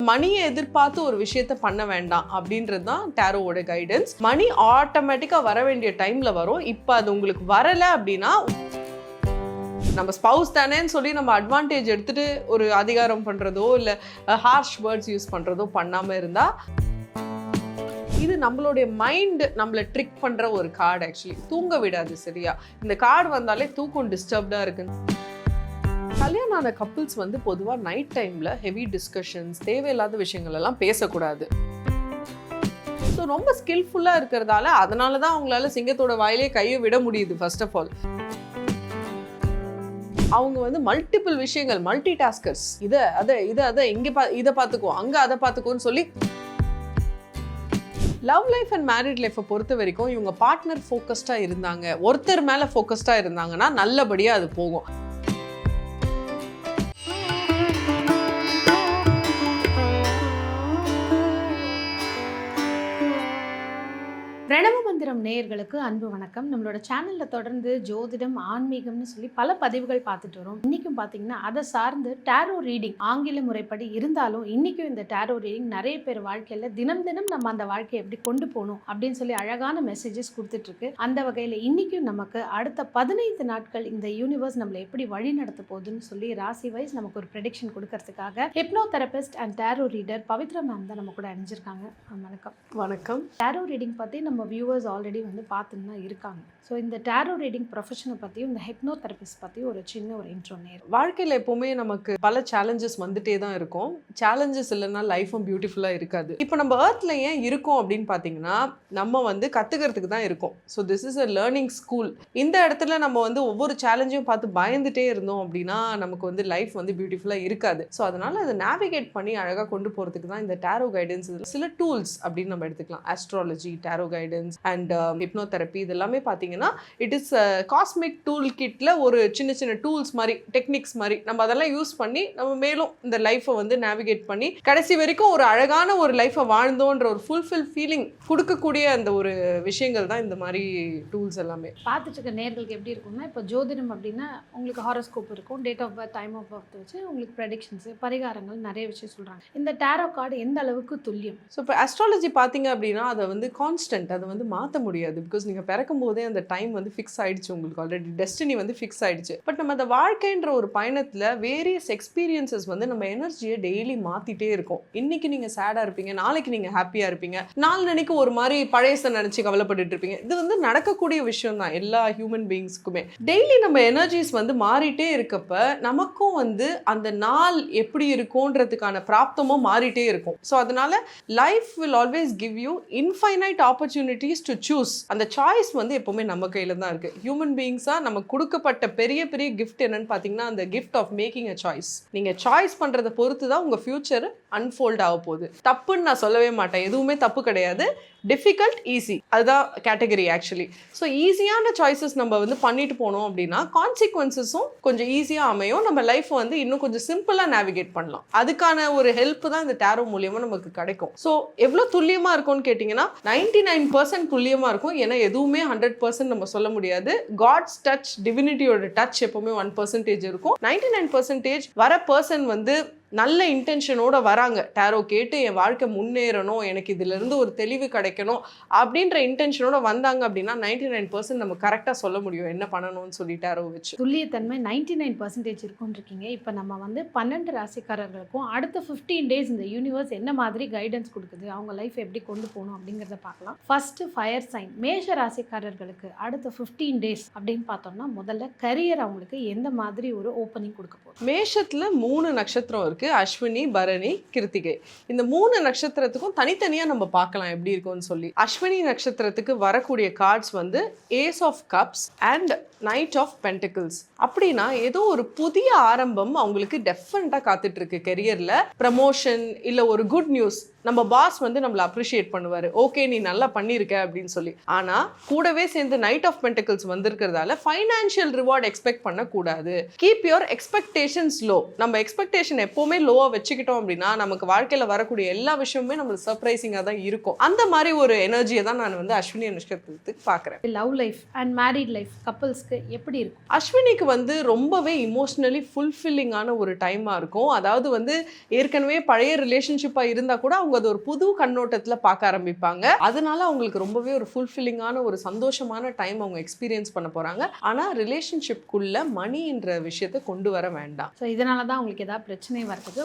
மணியை எதிர்பார்த்து ஒரு விஷயத்த பண்ண வேண்டாம் அப்படின்றது தான் டேரோவோட கைடன்ஸ். மணி ஆட்டோமேட்டிக்காக வர வேண்டிய டைமில் வரும். இப்போ அது உங்களுக்கு வரலை அப்படின்னா நம்ம ஸ்பவுஸ் தானேன்னு சொல்லி நம்ம அட்வான்டேஜ் எடுத்துகிட்டு ஒரு அதிகாரம் பண்ணுறதோ இல்லை ஹார்ஷ் வேர்ட்ஸ் யூஸ் பண்ணுறதோ பண்ணாமல் இருந்தால் இது நம்மளுடைய மைண்ட் நம்மளை ட்ரிக் பண்ணுற ஒரு கார்டு. ஆக்சுவலி தூங்க விடாது. சரியா, இந்த கார்டு வந்தாலே தூக்கம் டிஸ்டர்ப்டாக இருக்குன்னு. கல்யாணம் ஆன கப்புள்ஸ் வந்து பொதுவாக நைட் டைமில் ஹெவி டிஸ்கஷன்ஸ், தேவையில்லாத விஷயங்கள் எல்லாம் பேசக்கூடாது. ஸோ ரொம்ப ஸ்கில்ஃபுல்லாக இருக்கிறதால அதனால தான் அவங்களால சிங்கத்தோட வாயிலே கையை விட முடியுது. ஃபர்ஸ்ட் ஆஃப் ஆல் அவங்க வந்து மல்டிபிள் விஷயங்கள், மல்டி டாஸ்கர்ஸ், இதை இங்கே இதை பார்த்துக்குவோம், அங்கே அதை பார்த்துக்குவோன்னு சொல்லி. லவ் லைஃப் அண்ட் மேரிட் லைஃப்பை பொறுத்த வரைக்கும் இவங்க பார்ட்னர் ஃபோக்கஸ்டாக இருந்தாங்க, ஒருத்தர் மேலே ஃபோக்கஸ்டாக இருந்தாங்கன்னா நல்லபடியாக அது போகும். பிரணவ மந்திரம் நேயர்களுக்கு அன்பு வணக்கம். நம்மளோட சேனலில் தொடர்ந்து ஜோதிடம், ஆன்மீகம்னு சொல்லி பல பதிவுகள் பார்த்துட்டு வரோம். இன்றைக்கும் பார்த்தீங்கன்னா அதை சார்ந்து டேரோ ரீடிங் ஆங்கில முறைப்படி இருந்தாலும் இன்றைக்கும் இந்த டேரோ ரீடிங் நிறைய பேர் வாழ்க்கையில் தினம் தினம் நம்ம அந்த வாழ்க்கையை எப்படி கொண்டு போகணும் அப்படின்னு சொல்லி அழகான மெசேஜஸ் கொடுத்துட்ருக்கு. அந்த வகையில் இன்றைக்கும் நமக்கு அடுத்த 15 நாட்கள் இந்த யூனிவர்ஸ் நம்மளை எப்படி வழி நடத்த போகுதுன்னு சொல்லி ராசி வைஸ் நமக்கு ஒரு ப்ரெடிக்ஷன் கொடுக்கறதுக்காக hypno therapist and tarot reader Pavithra ma'am தான் நம்ம கூட அணிஞ்சிருக்காங்க. வணக்கம். வணக்கம். டேரோ ரீடிங் பற்றி நம்ம வியூவர்ஸ் ஆல்ரெடி வந்து பார்த்துன்னு தான் இருக்காங்க. ஸோ இந்த டேரோ ரீடிங் ப்ரொஃபஷனை பற்றியும் இந்த ஹிப்னோ தெரபிஸ்ட் பற்றி ஒரு சின்ன ஒரு இன்ட்ரோ நேரம். வாழ்க்கையில் எப்போவுமே நமக்கு பல சேலஞ்சஸ் வந்துட்டே தான் இருக்கும். சேலஞ்சஸ் இல்லைன்னா லைஃபும் பியூட்டிஃபுல்லாக இருக்காது. இப்போ நம்ம ஏர்த்தில் ஏன் இருக்கோம் அப்படின்னு பார்த்தீங்கன்னா நம்ம வந்து கற்றுக்கிறதுக்கு தான் இருக்கோம். So this is a learning school. இந்த இடத்துல நம்ம வந்து ஒவ்வொரு சேலஞ்சையும் பார்த்து பயந்துட்டே இருந்தோம் அப்படின்னா நமக்கு வந்து லைஃப் வந்து பியூட்டிஃபுல்லாக இருக்காது. ஸோ அதனால் அதை நேவிகேட் பண்ணி அழகாக கொண்டு போகிறதுக்கு தான் இந்த டேரோ கைடன்ஸ். சில டூல்ஸ் அப்படின்னு நம்ம எடுத்துக்கலாம். Astrology, tarot guidance and hypno therapy, இது எல்லாமே பார்த்தீங்கன்னா இட் இஸ் காஸ்மிக் டூல் கிட்ல ஒரு சின்ன சின்ன டூல்ஸ் மாதிரி, டெக்னிக்ஸ் மாதிரி நம்ம அதெல்லாம் யூஸ் பண்ணி நம்ம மேலும் இந்த லைஃப்பை வந்து நேவிகேட் பண்ணி கடைசி வரைக்கும் ஒரு அழகான ஒரு லைஃப்பை வாழ்ந்தோன்ற ஒரு ஃபுல்ஃபில் ஃபீலிங் கொடுக்கக்கூடிய அந்த ஒரு விஷயங்கள் தான் இந்த மாதிரி டூல்ஸ் எல்லாமே. பார்த்துட்டு இருக்க நேர்களுக்கு எப்படி இருக்கும்னா, இப்போ ஜோதிடம் அப்படின்னா உங்களுக்கு ஹாரோஸ்கோப் இருக்கும், date of birth, time of birth வச்சு உங்களுக்கு ப்ரெடிக்ஷன்ஸ், பரிகாரங்கள் நிறைய விஷயம் சொல்கிறாங்க. இந்த டேரோ கார்டு எந்த அளவுக்கு துல்லியம்? ஸோ இப்போ ஆஸ்ட்ராலஜி பார்த்தீங்க அப்படின்னா அதை வந்து கான்ஸ்டன்ட், அதை வந்து மாற்ற முடியாது. பிகாஸ் நீங்கள் பிறக்கும் போதே அந்த டைம் வந்து ஃபிக்ஸ் ஆகிடுச்சு, உங்களுக்கு ஆல்ரெடி டெஸ்டினி வந்து ஃபிக்ஸ் ஆகிடுச்சு. பட் நம்ம அந்த வாழ்க்கைன்ற ஒரு பயணத்தில் வேரியஸ் எக்ஸ்பீரியன்சஸ் வந்து நம்ம எனர்ஜியை டெய்லி மாற்றிட்டே இருக்கும். இன்றைக்கி நீங்கள் சேடாக இருப்பீங்க, நாளைக்கு நீங்கள் ஹாப்பியாக இருப்பீங்க, நாளைக்கு ஒரு மாதிரி பழையசை நினச்சி கவலைப்பட்டுட்டு இருப்பீங்க. இது வந்து நடக்கக்கூடிய விஷயம் தான் எல்லா ஹியூமன் பீயிங்ஸ்க்குமே. டெய்லி நம்ம எனர்ஜிஸ் வந்து மாறிட்டே இருக்கப்ப நமக்கும் வந்து அந்த நாள் எப்படி இருக்கும்ன்றதுக்கான பிராப்தமும் மாறிட்டே இருக்கும். ஸோ அதனால life will always give you infinite opportunities to choose. அந்த சாய்ஸ் வந்து எப்பவுமே நம்ம கையில தான் இருக்கு. ஹியூமன் பீயிங்ஸா நமக்கு கொடுக்கப்பட்ட பெரிய பெரிய கிஃப்ட் என்னன்னு பார்த்தீங்கன்னா அந்த gift of making a choice. நீங்க சாய்ஸ் பண்றதை பொறுத்து தான் உங்க ஃபியூச்சர் அன்ஃபோல்ட் ஆக போகுது. தப்புன்னு நான் சொல்லவே மாட்டேன், எதுவுமே தப்பு கிடையாது. டிஃபிகல்ட், ஈஸி, அதுதான் கேட்டகரி ஆக்சுவலி. ஸோ ஈஸியான சாய்ஸஸ் நம்ம வந்து பண்ணிட்டு போனோம் அப்படின்னா கான்சிக்வன்சஸும் கொஞ்சம் ஈஸியாக அமையும். நம்ம லைஃப் வந்து இன்னும் கொஞ்சம் சிம்பிளாக நேவிகேட் பண்ணலாம். அதுக்கான ஒரு ஹெல்ப் தான் இந்த டேரோ மூலியமாக நமக்கு கிடைக்கும். ஸோ எவ்வளோ துல்லியமாக இருக்கும்னு கேட்டிங்கன்னா 99% துல்லியமாக இருக்கும். ஏன்னா எதுவுமே 100% நம்ம சொல்ல முடியாது. காட்ஸ் டச், டிவினிட்டியோட டச் எப்பவுமே 1% இருக்கும். 99% வர பர்சன் வந்து நல்ல இன்டென்ஷனோட வராங்க. டேரோ கேட்டு என் வாழ்க்கை முன்னேறணும், எனக்கு இதிலிருந்து ஒரு தெளிவு கிடைக்கணும் அப்படின்ற இன்டென்ஷனோட வந்தாங்க அப்படின்னா 99% நம்ம கரெக்டாக சொல்ல முடியும் என்ன பண்ணணும்னு சொல்லி டேரோ வச்சு. துல்லியத்தன்மை 99% இருக்கும்னு இருக்கீங்க. இப்போ நம்ம வந்து 12 ராசிக்காரர்களுக்கும் அடுத்த 15 டேஸ் இந்த யூனிவர்ஸ் என்ன மாதிரி கைடன்ஸ் கொடுக்குது, அவங்க லைஃப் எப்படி கொண்டு போகணும் அப்படிங்கிறத பார்க்கலாம். ஃபர்ஸ்ட் ஃபயர் சைன் மேஷ ராசிக்காரர்களுக்கு அடுத்த 15 டேஸ் அப்படின்னு பார்த்தோம்னா முதல்ல கரியர் அவங்களுக்கு எந்த மாதிரி ஒரு ஓப்பனிங் கொடுக்க போகுது? மேஷத்தில் 3 நட்சத்திரம் இருக்கு. அஸ்வினி, பரணி, கிருத்திகை. இந்த 3 நட்சத்திரத்துக்கும் தனித்தனியா நம்ம பார்க்கலாம் எப்படி இருக்கும்னு சொல்லி. அஸ்வினி நட்சத்திரத்துக்கு வரக்கூடிய கார்ட்ஸ் வந்து ace of cups and knight of pentacles. அப்படின்னா ஏதோ ஒரு புதிய ஆரம்பம் அவங்களுக்கு டெஃபினட்டா காத்துட்டு இருக்கு. கெரியர்ல ப்ரமோஷன் இல்ல ஒரு குட் நியூஸ், நம்ம பாஸ் வந்து நம்மளை அப்ரிஷியேட் பண்ணுவார், ஓகே நீ நல்லா பண்ணியிருக்க அப்படின்னு சொல்லி. ஆனால் கூடவே சேர்ந்து நைட் ஆஃப் பென்டிகிள்ஸ் வந்திருக்கிறதால ஃபைனான்ஷியல் ரிவார்ட் எக்ஸ்பெக்ட் பண்ணக்கூடாது. Keep your expectations low. நம்ம எக்ஸ்பெக்டேஷன் எப்போவுமே லோவாக வச்சுக்கிட்டோம் அப்படின்னா நமக்கு வாழ்க்கையில் வரக்கூடிய எல்லா விஷயமுமே நம்மளுக்கு சர்ப்ரைசிங்காக தான் இருக்கும். அந்த மாதிரி ஒரு எனர்ஜியை தான் நான் வந்து அஸ்வினி நட்சத்திரத்துக்கு பார்க்குறேன். Love life and married life கப்பல்ஸ்க்கு எப்படி இருக்கும்? அஸ்வினிக்கு வந்து ரொம்பவே இமோஷ்னலி ஃபுல்ஃபில்லிங்கான ஒரு டைமாக இருக்கும். அதாவது வந்து ஏற்கனவே பழைய ரிலேஷன்ஷிப்பாக இருந்தால் கூட அவங்க அது ஒரு புது கண்ணோட்டத்தில் பார்க்க ஆரம்பிப்பாங்க. அதனால அவங்களுக்கு ரொம்பவே ஒரு ஃபுல்ஃபில்லிங்கான ஒரு சந்தோஷமான டைம் அவங்க எக்ஸ்பீரியன்ஸ் பண்ண போகிறாங்க. ஆனால் ரிலேஷன்ஷிப்குள்ள மணின்ற விஷயத்தை கொண்டு வர வேண்டாம். ஸோ இதனால தான் உங்களுக்கு ஏதாவது பிரச்சனை வரதுக்கு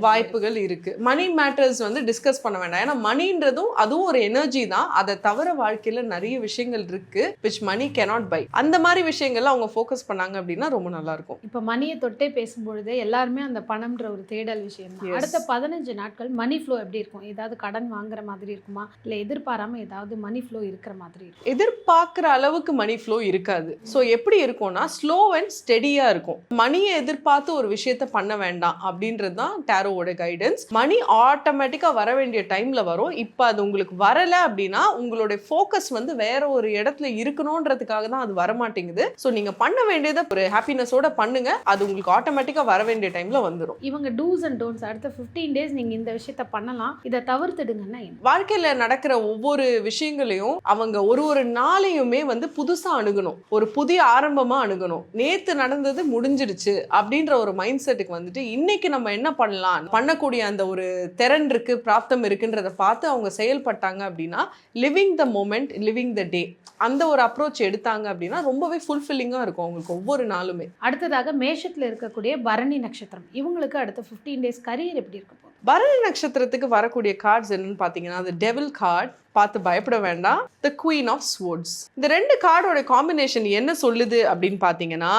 வாய்ப்புகள் இருக்குது. மணி மேட்டர்ஸ் வந்து டிஸ்கஸ் பண்ண வேண்டாம். ஏன்னா மணின்றதும் அதுவும் ஒரு எனர்ஜி தான். அதை தவிர வாழ்க்கையில் நிறைய விஷயங்கள் இருக்குது விச் மணி cannot buy. அந்த மாதிரி விஷயங்கள்ல அவங்க ஃபோக்கஸ் பண்ணாங்க அப்படின்னா ரொம்ப நல்லாயிருக்கும். இப்போ மணியை தொட்டே பேசும்பொழுது எல்லாருமே அந்த பணம்ன்ற ஒரு தேடல் விஷயம் தான். அடுத்த 15 நாட்கள் மணி ஃப்ளோ எப்படி இருக்கும்? ஏதாவது கடன் வாங்குற மாதிரி இருக்குமா, இல்லை எதிர்பாராம ஏதாவது மணி ஃப்ளோ இருக்கிற மாதிரி இருக்கும்? எதிர்பார்க்குற அளவுக்கு மணி ஃப்ளோ இருக்காது. ஸோ எப்படி இருக்கும்னா ஸ்லோ அண்ட் ஸ்டெடியாக இருக்கும். மணியை எதிர்பார்த்து ஒரு விஷயத்த பண்ண வேண்டாம் அப்படின்றது தான் டேரோவோட கைடன்ஸ். மணி ஆட்டோமேட்டிக்காக வர வேண்டிய டைமில் வரும். இப்போ அது உங்களுக்கு வரலை அப்படின்னா உங்களுடைய ஃபோக்கஸ் வந்து வேற ஒரு இடத்துல இருக்கணுன்றதுக்காக தான் அது வரமாட்டேங்குது. ஸோ நீங்கள் பண்ண வேண்டியதை ஒரு ஹாப்பினஸோட பண்ணுங்க. அது உங்களுக்கு ஆட்டோமேட்டிக்காக வர வேண்டிய டைமில் வந்துடும். இவங்க டூஸ் அண்ட் டோன்ட்ஸ் அடுத்த 15 டேஸ் நீங்கள் இந்த விஷயத்த பண்ணலாம், இதை தவிர்த்துடுங்கன்னா என்ன? வாழ்க்கையில் நடக்கிற ஒவ்வொரு விஷயங்களையும் அவங்க ஒரு நாளையுமே வந்து புதுசாக அணுகணும், ஒரு புதிய ஆரம்பமாக அணுகணும். நேற்று நடந்தது முடிஞ்சிடுச்சு அப்படின்ற ஒரு மைண்ட் செட்டுக்கு வந்துட்டு இன்னைக்கு நம்ம என்ன பண்ணலாம், பண்ணக்கூடிய அந்த ஒரு திறன் இருக்கு, பிராப்தம் இருக்குன்றதை பார்த்து அவங்க செயல்பட்டாங்க அப்படின்னா லிவிங் த மோமெண்ட், லிவிங் த டே, அந்த ஒரு அப்ரோச் எடுத்தாங்க அப்படின்னா ரொம்பவே ஃபுல்ஃபில்லிங்காக இருக்கும் அவங்களுக்கு ஒவ்வொரு நாளுமே. அடுத்ததாக மேஷத்தில் இருக்கக்கூடிய பரணி நட்சத்திரம், இவங்களுக்கு அடுத்த 15 டேஸ் கரியர் எப்படி இருக்க போகுது? பரணி நட்சத்திரத்துக்கு வரக்கூடிய கார்ட்ஸ் என்னன்னு பார்த்தீங்கன்னா அது டெவில் கார்ட், பார்த்து பயப்பட வேண்டாம். The queen of swords. இந்த ரெண்டு கார்டோட காம்பினேஷன் என்ன சொல்லுது அப்படின்னு பார்த்தீங்கன்னா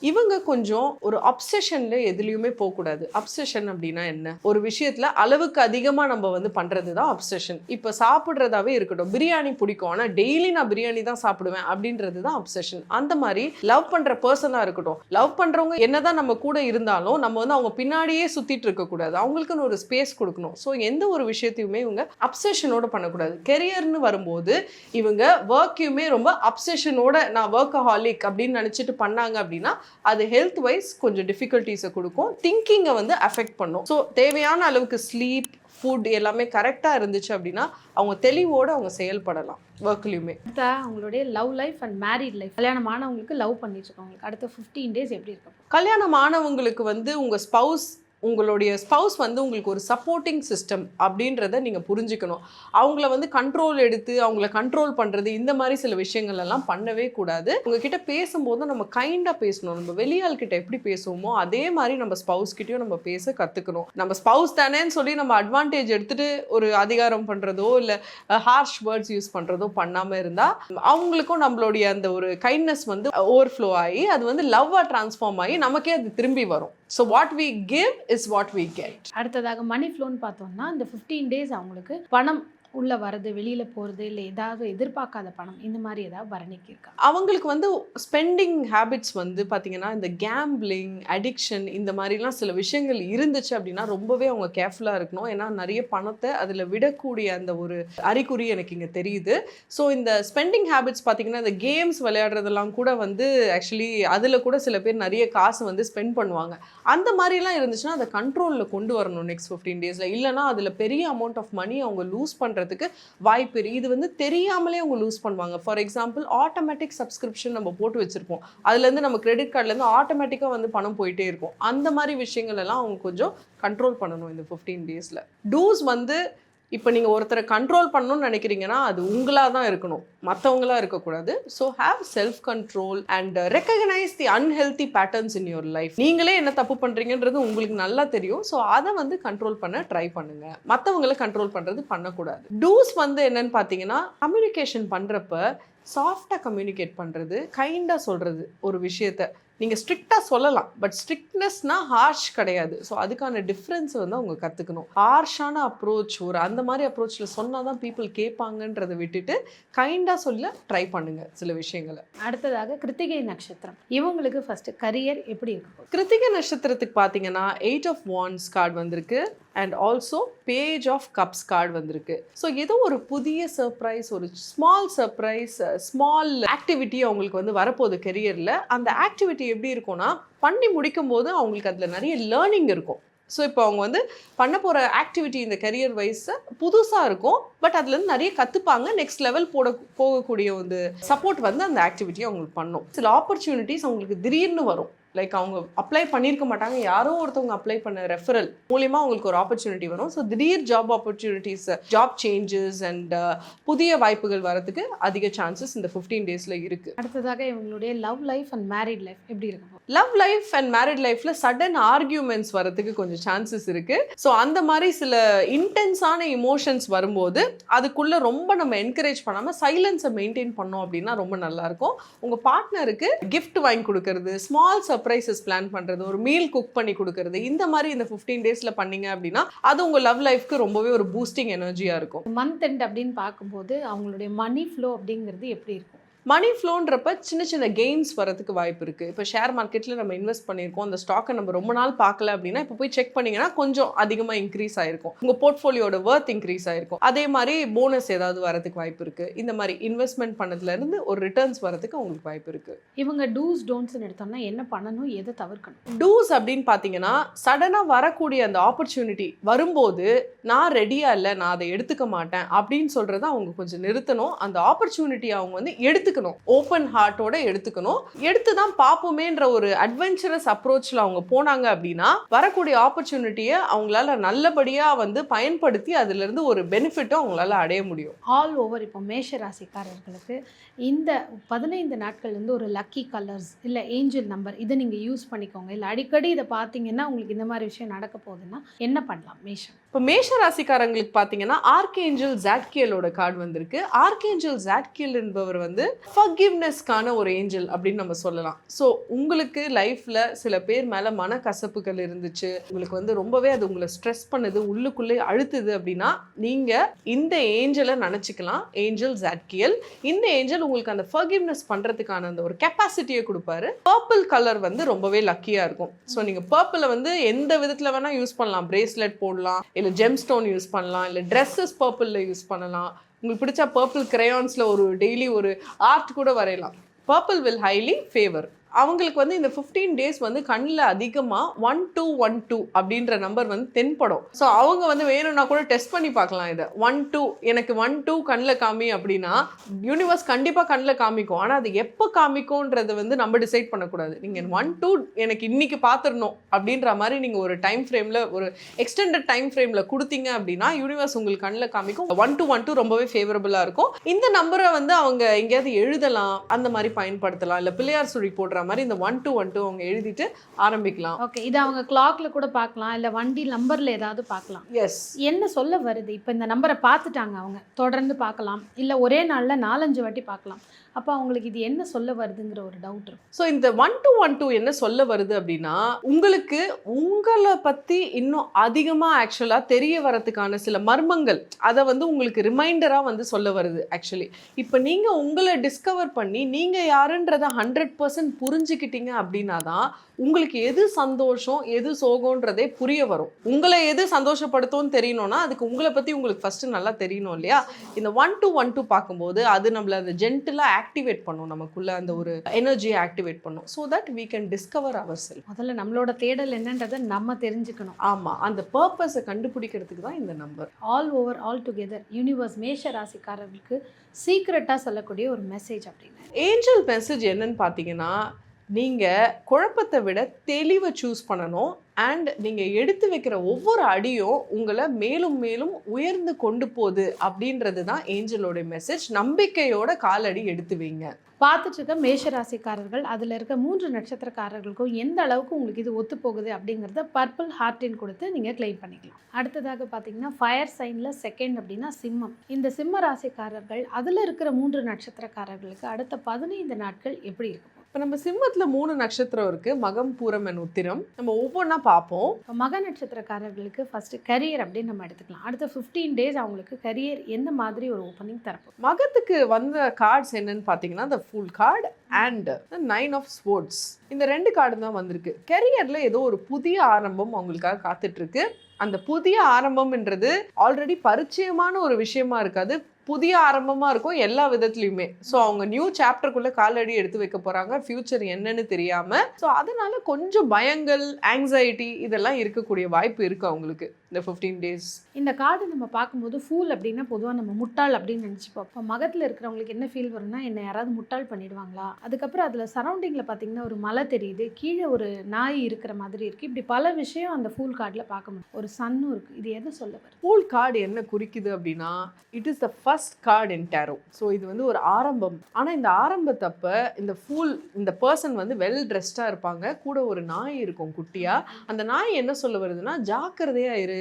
இவங்க கொஞ்சம் ஒரு அப்சஷன்ல எதுலையுமே போகக்கூடாது. அப்சஷன் அப்படின்னா என்ன? ஒரு விஷயத்துல அளவுக்கு அதிகமாக நம்ம வந்து பண்றது தான் அப்சஷன். இப்போ சாப்பிட்றதாவே இருக்கட்டும், பிரியாணி பிடிக்கும் ஆனால் டெய்லி நான் பிரியாணி தான் சாப்பிடுவேன் அப்படின்றது தான் அப்சஷன். அந்த மாதிரி லவ் பண்ற பர்சனாக இருக்கட்டும், லவ் பண்றவங்க என்னதான் நம்ம கூட இருந்தாலும் நம்ம வந்து அவங்க பின்னாடியே சுத்திட்டு இருக்கக்கூடாது, அவங்களுக்குன்னு ஒரு ஸ்பேஸ் கொடுக்கணும். ஸோ எந்த ஒரு விஷயத்தையுமே இவங்க அப்சஷனோட பண்ணக்கூடாது. கெரியர்னு வரும்போது இவங்க ஒர்க்கையுமே ரொம்ப அப்சஷனோட நான் ஒர்க்கஹாலிக் அப்படின்னு நினச்சிட்டு பண்ணாங்க அப்படின்னா அது ஹெல்த் வைஸ் கொஞ்சம் டிஃபிகல்ட்டிஸை கொடுக்கும், திங்கிங்கை வந்து அஃபெக்ட் பண்ணும். ஸோ தேவையான அளவுக்கு ஸ்லீப், ஃபுட் எல்லாமே கரெக்டாக இருந்துச்சு அப்படின்னா அவங்க தெளிவோடு அவங்க செயல்படலாம் ஒர்க்லையுமே. அடுத்த அவங்களுடைய love life and married life, கல்யாணமானவங்களுக்கு லவ் பண்ணிட்டு இருக்கவங்களுக்கு அடுத்த 15 டேஸ் எப்படி இருக்கும்? கல்யாணமானவங்களுக்கு வந்து உங்களுடைய ஸ்பவுஸ் வந்து உங்களுக்கு ஒரு சப்போர்ட்டிங் சிஸ்டம் அப்படின்றத நீங்கள் புரிஞ்சுக்கணும். அவங்கள வந்து கண்ட்ரோல் எடுத்து அவங்கள கண்ட்ரோல் பண்ணுறது இந்த மாதிரி சில விஷயங்கள் எல்லாம் பண்ணவே கூடாது. உங்ககிட்ட பேசும்போது நம்ம கைண்டாக பேசணும். நம்ம வெளியாள் கிட்ட எப்படி பேசுவோமோ அதே மாதிரி நம்ம ஸ்பவுஸ் கிட்டயும் நம்ம பேச கற்றுக்கணும். நம்ம ஸ்பவுஸ் தானேன்னு சொல்லி நம்ம அட்வான்டேஜ் எடுத்துகிட்டு ஒரு அதிகாரம் பண்ணுறதோ இல்லை ஹார்ஷ் வேர்ட்ஸ் யூஸ் பண்ணுறதோ பண்ணாமல் இருந்தால் அவங்களுக்கும் நம்மளுடைய அந்த ஒரு கைண்ட்னஸ் வந்து ஓவர்ஃப்ளோ ஆகி அது வந்து லவ்வாக ட்ரான்ஸ்ஃபார்ம் ஆகி நமக்கே அது திரும்பி வரும். So what we give is what we get. அடுத்ததாக மணி ஃப்ளோன்னு பார்த்தோம்னா இந்த 15 டேஸ் அவங்களுக்கு பணம் உள்ளே வரது, வெளியில் போகிறது, இல்லை ஏதாவது எதிர்பார்க்காத பணம், இந்த மாதிரி ஏதாவது பரணிக்கு இருக்கா? அவங்களுக்கு வந்து ஸ்பெண்டிங் ஹேபிட்ஸ் வந்து பார்த்திங்கன்னா இந்த கேம்பிளிங், அடிக்ஷன் இந்த மாதிரிலாம் சில விஷயங்கள் இருந்துச்சு அப்படின்னா ரொம்பவே அவங்க கேர்ஃபுல்லாக இருக்கணும். ஏன்னா நிறைய பணத்தை அதில் விடக்கூடிய அந்த ஒரு அறிகுறி எனக்கு இங்கே தெரியுது. ஸோ இந்த ஸ்பெண்டிங் ஹேபிட்ஸ் பார்த்திங்கன்னா இந்த கேம்ஸ் விளையாடுறதெல்லாம் கூட வந்து ஆக்சுவலி அதில் கூட சில பேர் நிறைய காசு வந்து ஸ்பெண்ட் பண்ணுவாங்க. அந்த மாதிரிலாம் இருந்துச்சுன்னா அதை கண்ட்ரோலில் கொண்டு வரணும் நெக்ஸ்ட் 15 டேஸில். இல்லைனா அதில் பெரிய அமௌண்ட் ஆஃப் மணி அவங்க லூஸ் பண்ணுறது வாய்ப்பு இருக்கு. இது வந்து தெரியாமலே அவங்க லூஸ் பண்ணுவாங்க. ஃபார் எக்ஸாம்பிள் ஆட்டோமேட்டிக் சப்ஸ்கிரிப்ஷன் நம்ம போட்டு வச்சிருப்போம், அதுலேருந்து நம்ம கிரெடிட் கார்ட்லேருந்து ஆட்டோமேட்டிக்காக வந்து பணம் போயிட்டே இருக்கும். அந்த மாதிரி விஷயங்கள் எல்லாம் அவங்க கொஞ்சம் கண்ட்ரோல் பண்ணணும் இந்த 15 டேஸில். டூஸ் வந்து இப்போ நீங்கள் ஒருத்தரை கண்ட்ரோல் பண்ணணும்னு நினைக்கிறீங்கன்னா அது உங்களாக தான் இருக்கணும், மற்றவங்களாக இருக்கக்கூடாது. So have self control and recognise the unhealthy patterns in your life. நீங்களே என்ன தப்பு பண்ணுறீங்கன்றது உங்களுக்கு நல்லா தெரியும். ஸோ அதை வந்து கண்ட்ரோல் பண்ண ட்ரை பண்ணுங்க, மற்றவங்களை கண்ட்ரோல் பண்ணுறது பண்ணக்கூடாது. டூஸ் வந்து என்னன்னு பார்த்தீங்கன்னா கம்யூனிகேஷன் பண்ணுறப்ப சாஃப்டாக கம்யூனிகேட் பண்ணுறது, கைண்டாக சொல்கிறது. ஒரு விஷயத்தை நீங்கள் ஸ்ட்ரிக்டாக சொல்லலாம், பட் ஸ்ட்ரிக்ட்னஸ்னால் ஹார்ஷ் கிடையாது. ஸோ அதுக்கான டிஃப்ரென்ஸை வந்து அவங்க கற்றுக்கணும். ஹார்ஷான அப்ரோச் ஒரு அந்த மாதிரி அப்ரோச்சில் சொன்னால் தான் பீப்புள் கேட்பாங்கன்றதை விட்டுட்டு கைண்டாக சொல்ல ட்ரை பண்ணுங்கள் சில விஷயங்களை. அடுத்ததாக கிருத்திகை நட்சத்திரம், இவங்களுக்கு ஃபஸ்ட்டு கரியர் எப்படி இருக்கும்? கிருத்திகை நட்சத்திரத்துக்கு பார்த்தீங்கன்னா 8 of Wands கார்டு வந்திருக்கு. And also page of cups card வந்திருக்கு. ஸோ ஏதோ ஒரு புதிய சர்ப்ரைஸ், ஒரு ஸ்மால் சர்ப்ரைஸ், ஸ்மால் ஆக்டிவிட்டி அவங்களுக்கு வந்து வரப்போகுது கெரியரில். அந்த ஆக்டிவிட்டி எப்படி இருக்கும்னா, பண்ணி முடிக்கும் போது அவங்களுக்கு அதில் நிறைய லேர்னிங் இருக்கும். ஸோ இப்போ அவங்க வந்து பண்ண போகிற ஆக்டிவிட்டி இந்த கெரியர் வைஸ் புதுசாக இருக்கும், பட் அதுலேருந்து நிறைய கற்றுப்பாங்க. நெக்ஸ்ட் லெவல் போகக்கூடிய ஒரு சப்போர்ட் வந்து அந்த ஆக்டிவிட்டியை அவங்களுக்கு பண்ணும். சில ஆப்பர்ச்சுனிட்டிஸ் அவங்களுக்கு திடீர்னு வரும். லைக் அவங்க அப்ளை பண்ணியிருக்க மாட்டாங்க, யாரோ ஒருத்தவங்க அப்ளை பண்ண ரெஃபரல் மூலியமாக அவங்களுக்கு ஒரு ஆப்பர்ச்சுனிட்டி வரும். ஸோ திடீர் job opportunities, job changes and புதிய வாய்ப்புகள் வரதுக்கு அதிக சான்சஸ் இந்த 15 டேஸில் இருக்குது. அடுத்ததாக இவங்களுடைய love life and married life எப்படி இருக்கும்? லவ் லைஃப் அண்ட் மேரிட் லைஃப்பில் சடன் ஆர்கியூமெண்ட்ஸ் வரதுக்கு கொஞ்சம் சான்சஸ் இருக்குது. ஸோ அந்த மாதிரி சில இன்டென்ஸான இமோஷன்ஸ் வரும்போது அதுக்குள்ளே ரொம்ப நம்ம என்கரேஜ் பண்ணாமல் சைலன்ஸை மெயின்டைன் பண்ணோம் அப்படின்னா ரொம்ப நல்லாயிருக்கும். உங்கள் பார்ட்னருக்கு கிஃப்ட் வாங்கி கொடுக்கறது, ஸ்மால் சர்ப்ரைசஸ் பிளான் பண்ணுறது, ஒரு மீல் குக் பண்ணி கொடுக்கறது, இந்த மாதிரி இந்த 15 டேஸில் பண்ணீங்க அப்படின்னா அது உங்கள் லவ் லைஃப்க்கு ரொம்பவே ஒரு பூஸ்டிங் எனர்ஜியாக இருக்கும். மந்த் எண்ட் அப்படின்னு பார்க்கும்போது அவங்களுடைய மணி ஃப்ளோ அப்படிங்கிறது எப்படி இருக்கும்? மணி ஃப்ளோன்றப்ப சின்ன சின்ன கெயின்ஸ் வரதுக்கு வாய்ப்பு இருக்குது. இப்போ ஷேர் மார்க்கெட்டில் நம்ம இன்வெஸ்ட் பண்ணியிருக்கோம், அந்த ஸ்டாக்கை நம்ம ரொம்ப நாள் பார்க்கல அப்படின்னா இப்போ போய் செக் பண்ணிங்கன்னா கொஞ்சம் அதிகமாக இன்க்ரீஸ் ஆகிருக்கும், உங்கள் போர்ட்ஃபோலியோட ஒர்த் இன்க்ரீஸ் ஆகிருக்கும். அதே மாதிரி போனஸ் ஏதாவது வரதுக்கு வாய்ப்பு இருக்குது. இந்த மாதிரி இன்வெஸ்ட்மெண்ட் பண்ணதுலேருந்து ஒரு ரிட்டர்ன்ஸ் வரதுக்கு உங்களுக்கு வாய்ப்பு இருக்குது. இவங்க டூஸ் டோன்ட்ஸ்ன்னு எடுத்தோம்னா என்ன பண்ணணும், எதை தவிர்க்கணும்? டூஸ் அப்படின்னு பார்த்தீங்கன்னா, சடனாக வரக்கூடிய அந்த ஆப்பர்ச்சுனிட்டி வரும்போது நான் ரெடியாக இல்லை, நான் அதை எடுத்துக்க மாட்டேன் அப்படின்னு சொல்கிறத அவங்க கொஞ்சம் நிறுத்தணும். அந்த ஆப்பர்ச்சுனிட்டியை அவங்க வந்து எடுத்துக்கணும், ஓப்பன் ஹார்ட்டோட எடுத்துக்கணும். எடுத்து தான் பார்ப்போமேன்ற ஒரு அட்வென்ச்சரஸ் அப்ரோச்சில் அவங்க போனாங்க அப்படின்னா வரக்கூடிய ஆப்பர்ச்சுனிட்டியை அவங்களால நல்லபடியாக வந்து பயன்படுத்தி அதிலிருந்து ஒரு பெனிஃபிட்டும் அவங்களால அடைய முடியும். ஆல் ஓவர் இப்போ மேஷ ராசிக்காரர்களுக்கு இந்த 15 நாட்கள் வந்து ஒரு லக்கி கலர்ஸ் இல்லை ஏஞ்சல் நம்பர் இதை நீங்கள் யூஸ் பண்ணிக்கோங்க, இல்லை அடிக்கடி இதை பார்த்தீங்கன்னா உங்களுக்கு இந்த மாதிரி விஷயம் நடக்க போகுதுன்னா என்ன பண்ணலாம் மேஷம்? இப்போ மேஷ ராசிக்காரங்களுக்கு பார்த்தீங்கன்னா ஆர்கேஞ்சல் ஜாட்கியலோட கார்டு வந்திருக்கு. ஆர்கேஞ்சல் ஜாட்கியல் என்பவர் வந்து ஃபர்கிவ்னஸ்க்கான ஒரு ஏஞ்சல் அப்படின்னு நம்ம சொல்லலாம். ஸோ உங்களுக்கு லைஃப்பில் சில பேர் மேலே மனக்கசப்புகள் இருந்துச்சு, உங்களுக்கு வந்து ரொம்பவே அது உங்களை ஸ்ட்ரெஸ் பண்ணுது, உள்ளுக்குள்ளே அழுத்துது அப்படின்னா நீங்கள் இந்த ஏஞ்சலை நினச்சிக்கலாம், ஏஞ்சல் ஜாட்கியல். இந்த ஏஞ்சல் உங்களுக்கு அந்த ஃபர்கிவ்னஸ் பண்ணுறதுக்கான அந்த ஒரு கெப்பாசிட்டியை கொடுப்பாரு. பர்பிள் கலர் வந்து ரொம்பவே லக்கியாக இருக்கும். ஸோ நீங்கள் பர்பிளை வந்து எந்த விதத்தில் வேணால் யூஸ் பண்ணலாம். பிரேஸ்லெட் போடலாம், இல்லை ஜெம் ஸ்டோன் யூஸ் பண்ணலாம், இல்லை ட்ரெஸ்ஸஸ் பர்பிளில் யூஸ் பண்ணலாம். உங்களுக்கு பிடிச்சா பர்பிள் கிரையான்ஸில் ஒரு டெய்லி ஒரு ஆர்ட் கூட வரையலாம். Purple will highly favour. அவங்களுக்கு வந்து இந்த 15 டேஸ் வந்து கண்ணில் அதிகமாக 1212 அப்படின்ற நம்பர் வந்து தென்படும். ஸோ அவங்க வந்து வேணும்னா கூட டெஸ்ட் பண்ணி பார்க்கலாம். இதை 12 எனக்கு 12 கண்ணில் காமி அப்படின்னா யூனிவர்ஸ் கண்டிப்பாக கண்ணில் காமிக்கும். ஆனால் அது எப்போ காமிக்கும்ன்றது வந்து நம்ம டிசைட் பண்ணக்கூடாது. நீங்கள் 12 எனக்கு இன்னைக்கு பார்த்துடணும் அப்படின்ற மாதிரி நீங்கள் ஒரு டைம் ஃப்ரேமில், ஒரு எக்ஸ்டெண்டட் டைம் ஃப்ரேமில் கொடுத்தீங்க அப்படின்னா யூனிவர்ஸ் உங்களுக்கு கண்ணில் காமிக்கும். 1212 ரொம்பவே ஃபேவரபுளாக இருக்கும். இந்த நம்பரை வந்து அவங்க எங்கேயாவது எழுதலாம், அந்த மாதிரி பயன்படுத்தலாம். இல்லை பிள்ளையார் சுழி போடுற மாதிரி இந்த 1212 அவங்க எழுதிட்டு ஆரம்பிக்கலாம். ஓகே, இது அவங்க கிளாக்ல கூட பார்க்கலாம், இல்லை வண்டி நம்பர்ல ஏதாவது பார்க்கலாம். எஸ், என்ன சொல்ல வருது? இப்போ இந்த நம்பரை பார்த்துட்டாங்க, அவங்க தொடர்ந்து பார்க்கலாம், இல்லை ஒரே நாளில் 4-5 வாட்டி பார்க்கலாம். அப்போ அவங்களுக்கு இது என்ன சொல்ல வருதுங்கிற ஒரு டவுட் இருக்கும். ஸோ இந்த 1212 என்ன சொல்ல வருது அப்படின்னா, உங்களுக்கு உங்களை பற்றி இன்னும் அதிகமாக ஆக்சுவலாக தெரிய வரதுக்கான சில மர்மங்கள், அதை வந்து உங்களுக்கு ரிமைண்டராக வந்து சொல்ல வருது. ஆக்சுவலி இப்போ நீங்கள் உங்களை டிஸ்கவர் பண்ணி நீங்கள் யாருன்றதை 100% புரிஞ்சுக்கிட்டீங்க அப்படின்னா தான் உங்களுக்கு எது சந்தோஷம் எது சோகன்றதே புரிய வரும். உங்களை எது சந்தோஷப்படுத்தும்னு தெரியணும்னா அதுக்கு உங்களை பற்றி உங்களுக்கு ஃபஸ்ட்டு நல்லா தெரியணும் இல்லையா? இந்த 1212 பார்க்கும்போது அது நம்மளை அந்த ஜென்டிலாக ஆக்டிவேட் பண்ணும், நமக்குள்ள அந்த ஒரு எனர்ஜியை ஆக்டிவேட் பண்ணும். So that we can discover ourselves. முதல்ல நம்மளோட தேடல் என்னன்றதை நம்ம தெரிஞ்சுக்கணும். ஆமாம், அந்த பர்பஸை கண்டுபிடிக்கிறதுக்கு தான் இந்த number. All over all together universe மேஷ ராசிக்காரர்களுக்கு சீக்ரெட்டாக சொல்லக்கூடிய ஒரு மெசேஜ் அப்படின்னு ஏஞ்சல் மெசேஜ் என்னன்னு பார்த்தீங்கன்னா, நீங்கள் குழப்பத்தை விட தெளிவை சூஸ் பண்ணணும். அண்ட் நீங்கள் எடுத்து வைக்கிற ஒவ்வொரு அடியும் உங்களை மேலும் மேலும் உயர்ந்து கொண்டு போகுது அப்படின்றது தான் ஏஞ்சலோட மெசேஜ். நம்பிக்கையோட காலடி எடுத்து வைங்க. பார்த்துட்டு இருக்க மேஷராசிக்காரர்கள், அதில் இருக்க 3 நட்சத்திரக்காரர்களுக்கும் எந்த அளவுக்கு உங்களுக்கு இது ஒத்து போகுது அப்படிங்கிறத பர்பிள் ஹார்ட்டின் கொடுத்து நீங்கள் கிளைம் பண்ணிக்கலாம். அடுத்ததாக பார்த்தீங்கன்னா ஃபயர் சைனில் செகண்ட் அப்படின்னா சிம்மம். இந்த சிம்ம ராசிக்காரர்கள் அதில் இருக்கிற 3 நட்சத்திரக்காரர்களுக்கு அடுத்த 15 நாட்கள் எப்படி இருக்கும்? இப்போ நம்ம சிம்மத்தில் 3 நட்சத்திரம் இருக்குது, மகம், பூரம் and உத்திரம். நம்ம ஒவ்வொன்றா பார்ப்போம். இப்போ மக நட்சத்திரக்காரர்களுக்கு ஃபர்ஸ்ட் கரியர் அப்படின்னு நம்ம எடுத்துக்கலாம். அடுத்த 15 டேஸ் அவங்களுக்கு கரியர் எந்த மாதிரி ஒரு ஓப்பனிங் தரப்போம்? மகத்துக்கு வந்த கார்ட்ஸ் என்னன்னு பார்த்தீங்கன்னா the full card and the 9 of swords. இந்த 2 கார்டு தான் வந்திருக்கு. கெரியரில் ஏதோ ஒரு புதிய ஆரம்பம் அவங்களுக்காக காத்துட்ருக்கு. அந்த புதிய ஆரம்பம்ன்றது ஆல்ரெடி பரிச்சயமான ஒரு விஷயமா இருக்காது, புதிய ஆரம்பமாக இருக்கும் எல்லா விதத்துலையுமே. ஸோ அவங்க நியூ சாப்டருக்குள்ளே காலடி எடுத்து வைக்க போகிறாங்க, ஃப்யூச்சர் என்னன்னு தெரியாமல். ஸோ அதனால கொஞ்சம் பயங்கள், ஆங்ஸைட்டி இதெல்லாம் இருக்கக்கூடிய வாய்ப்பு இருக்குது அவங்களுக்கு இந்த 15 டேஸ். இந்த கார்டு நம்ம பார்க்கும்போது ஃபூல் அப்படின்னா பொதுவாக நம்ம முட்டாள் அப்படின்னு நினச்சிப்போம். இப்போ மகத்தில் இருக்கிறவங்களுக்கு என்ன ஃபீல் வரும்னா, என்னை யாராவது முட்டாள் பண்ணிடுவாங்களா. அதுக்கப்புறம் அதில் சரௌண்டிங்கில் பார்த்தீங்கன்னா ஒரு மலை தெரியுது, கீழே ஒரு நாய் இருக்கிற மாதிரி இருக்குது. இப்படி பல விஷயம் அந்த ஃபூல் கார்டில் பார்க்க முடியும். ஒரு சன்னும் இருக்குது. இது எதை சொல்ல வருது? ஃபூல் கார்டு என்ன குறிக்குது அப்படின்னா, it is the first card in tarot. So இது வந்து ஒரு ஆரம்பம். ஆனால் இந்த ஆரம்பத்தப்ப இந்த பர்சன் வந்து வெல் ட்ரெஸ்டாக இருப்பாங்க, கூட ஒரு நாய் இருக்கும் குட்டியாக. அந்த நாய் என்ன சொல்ல வருதுன்னா, ஜாக்கிரதையாக இரு,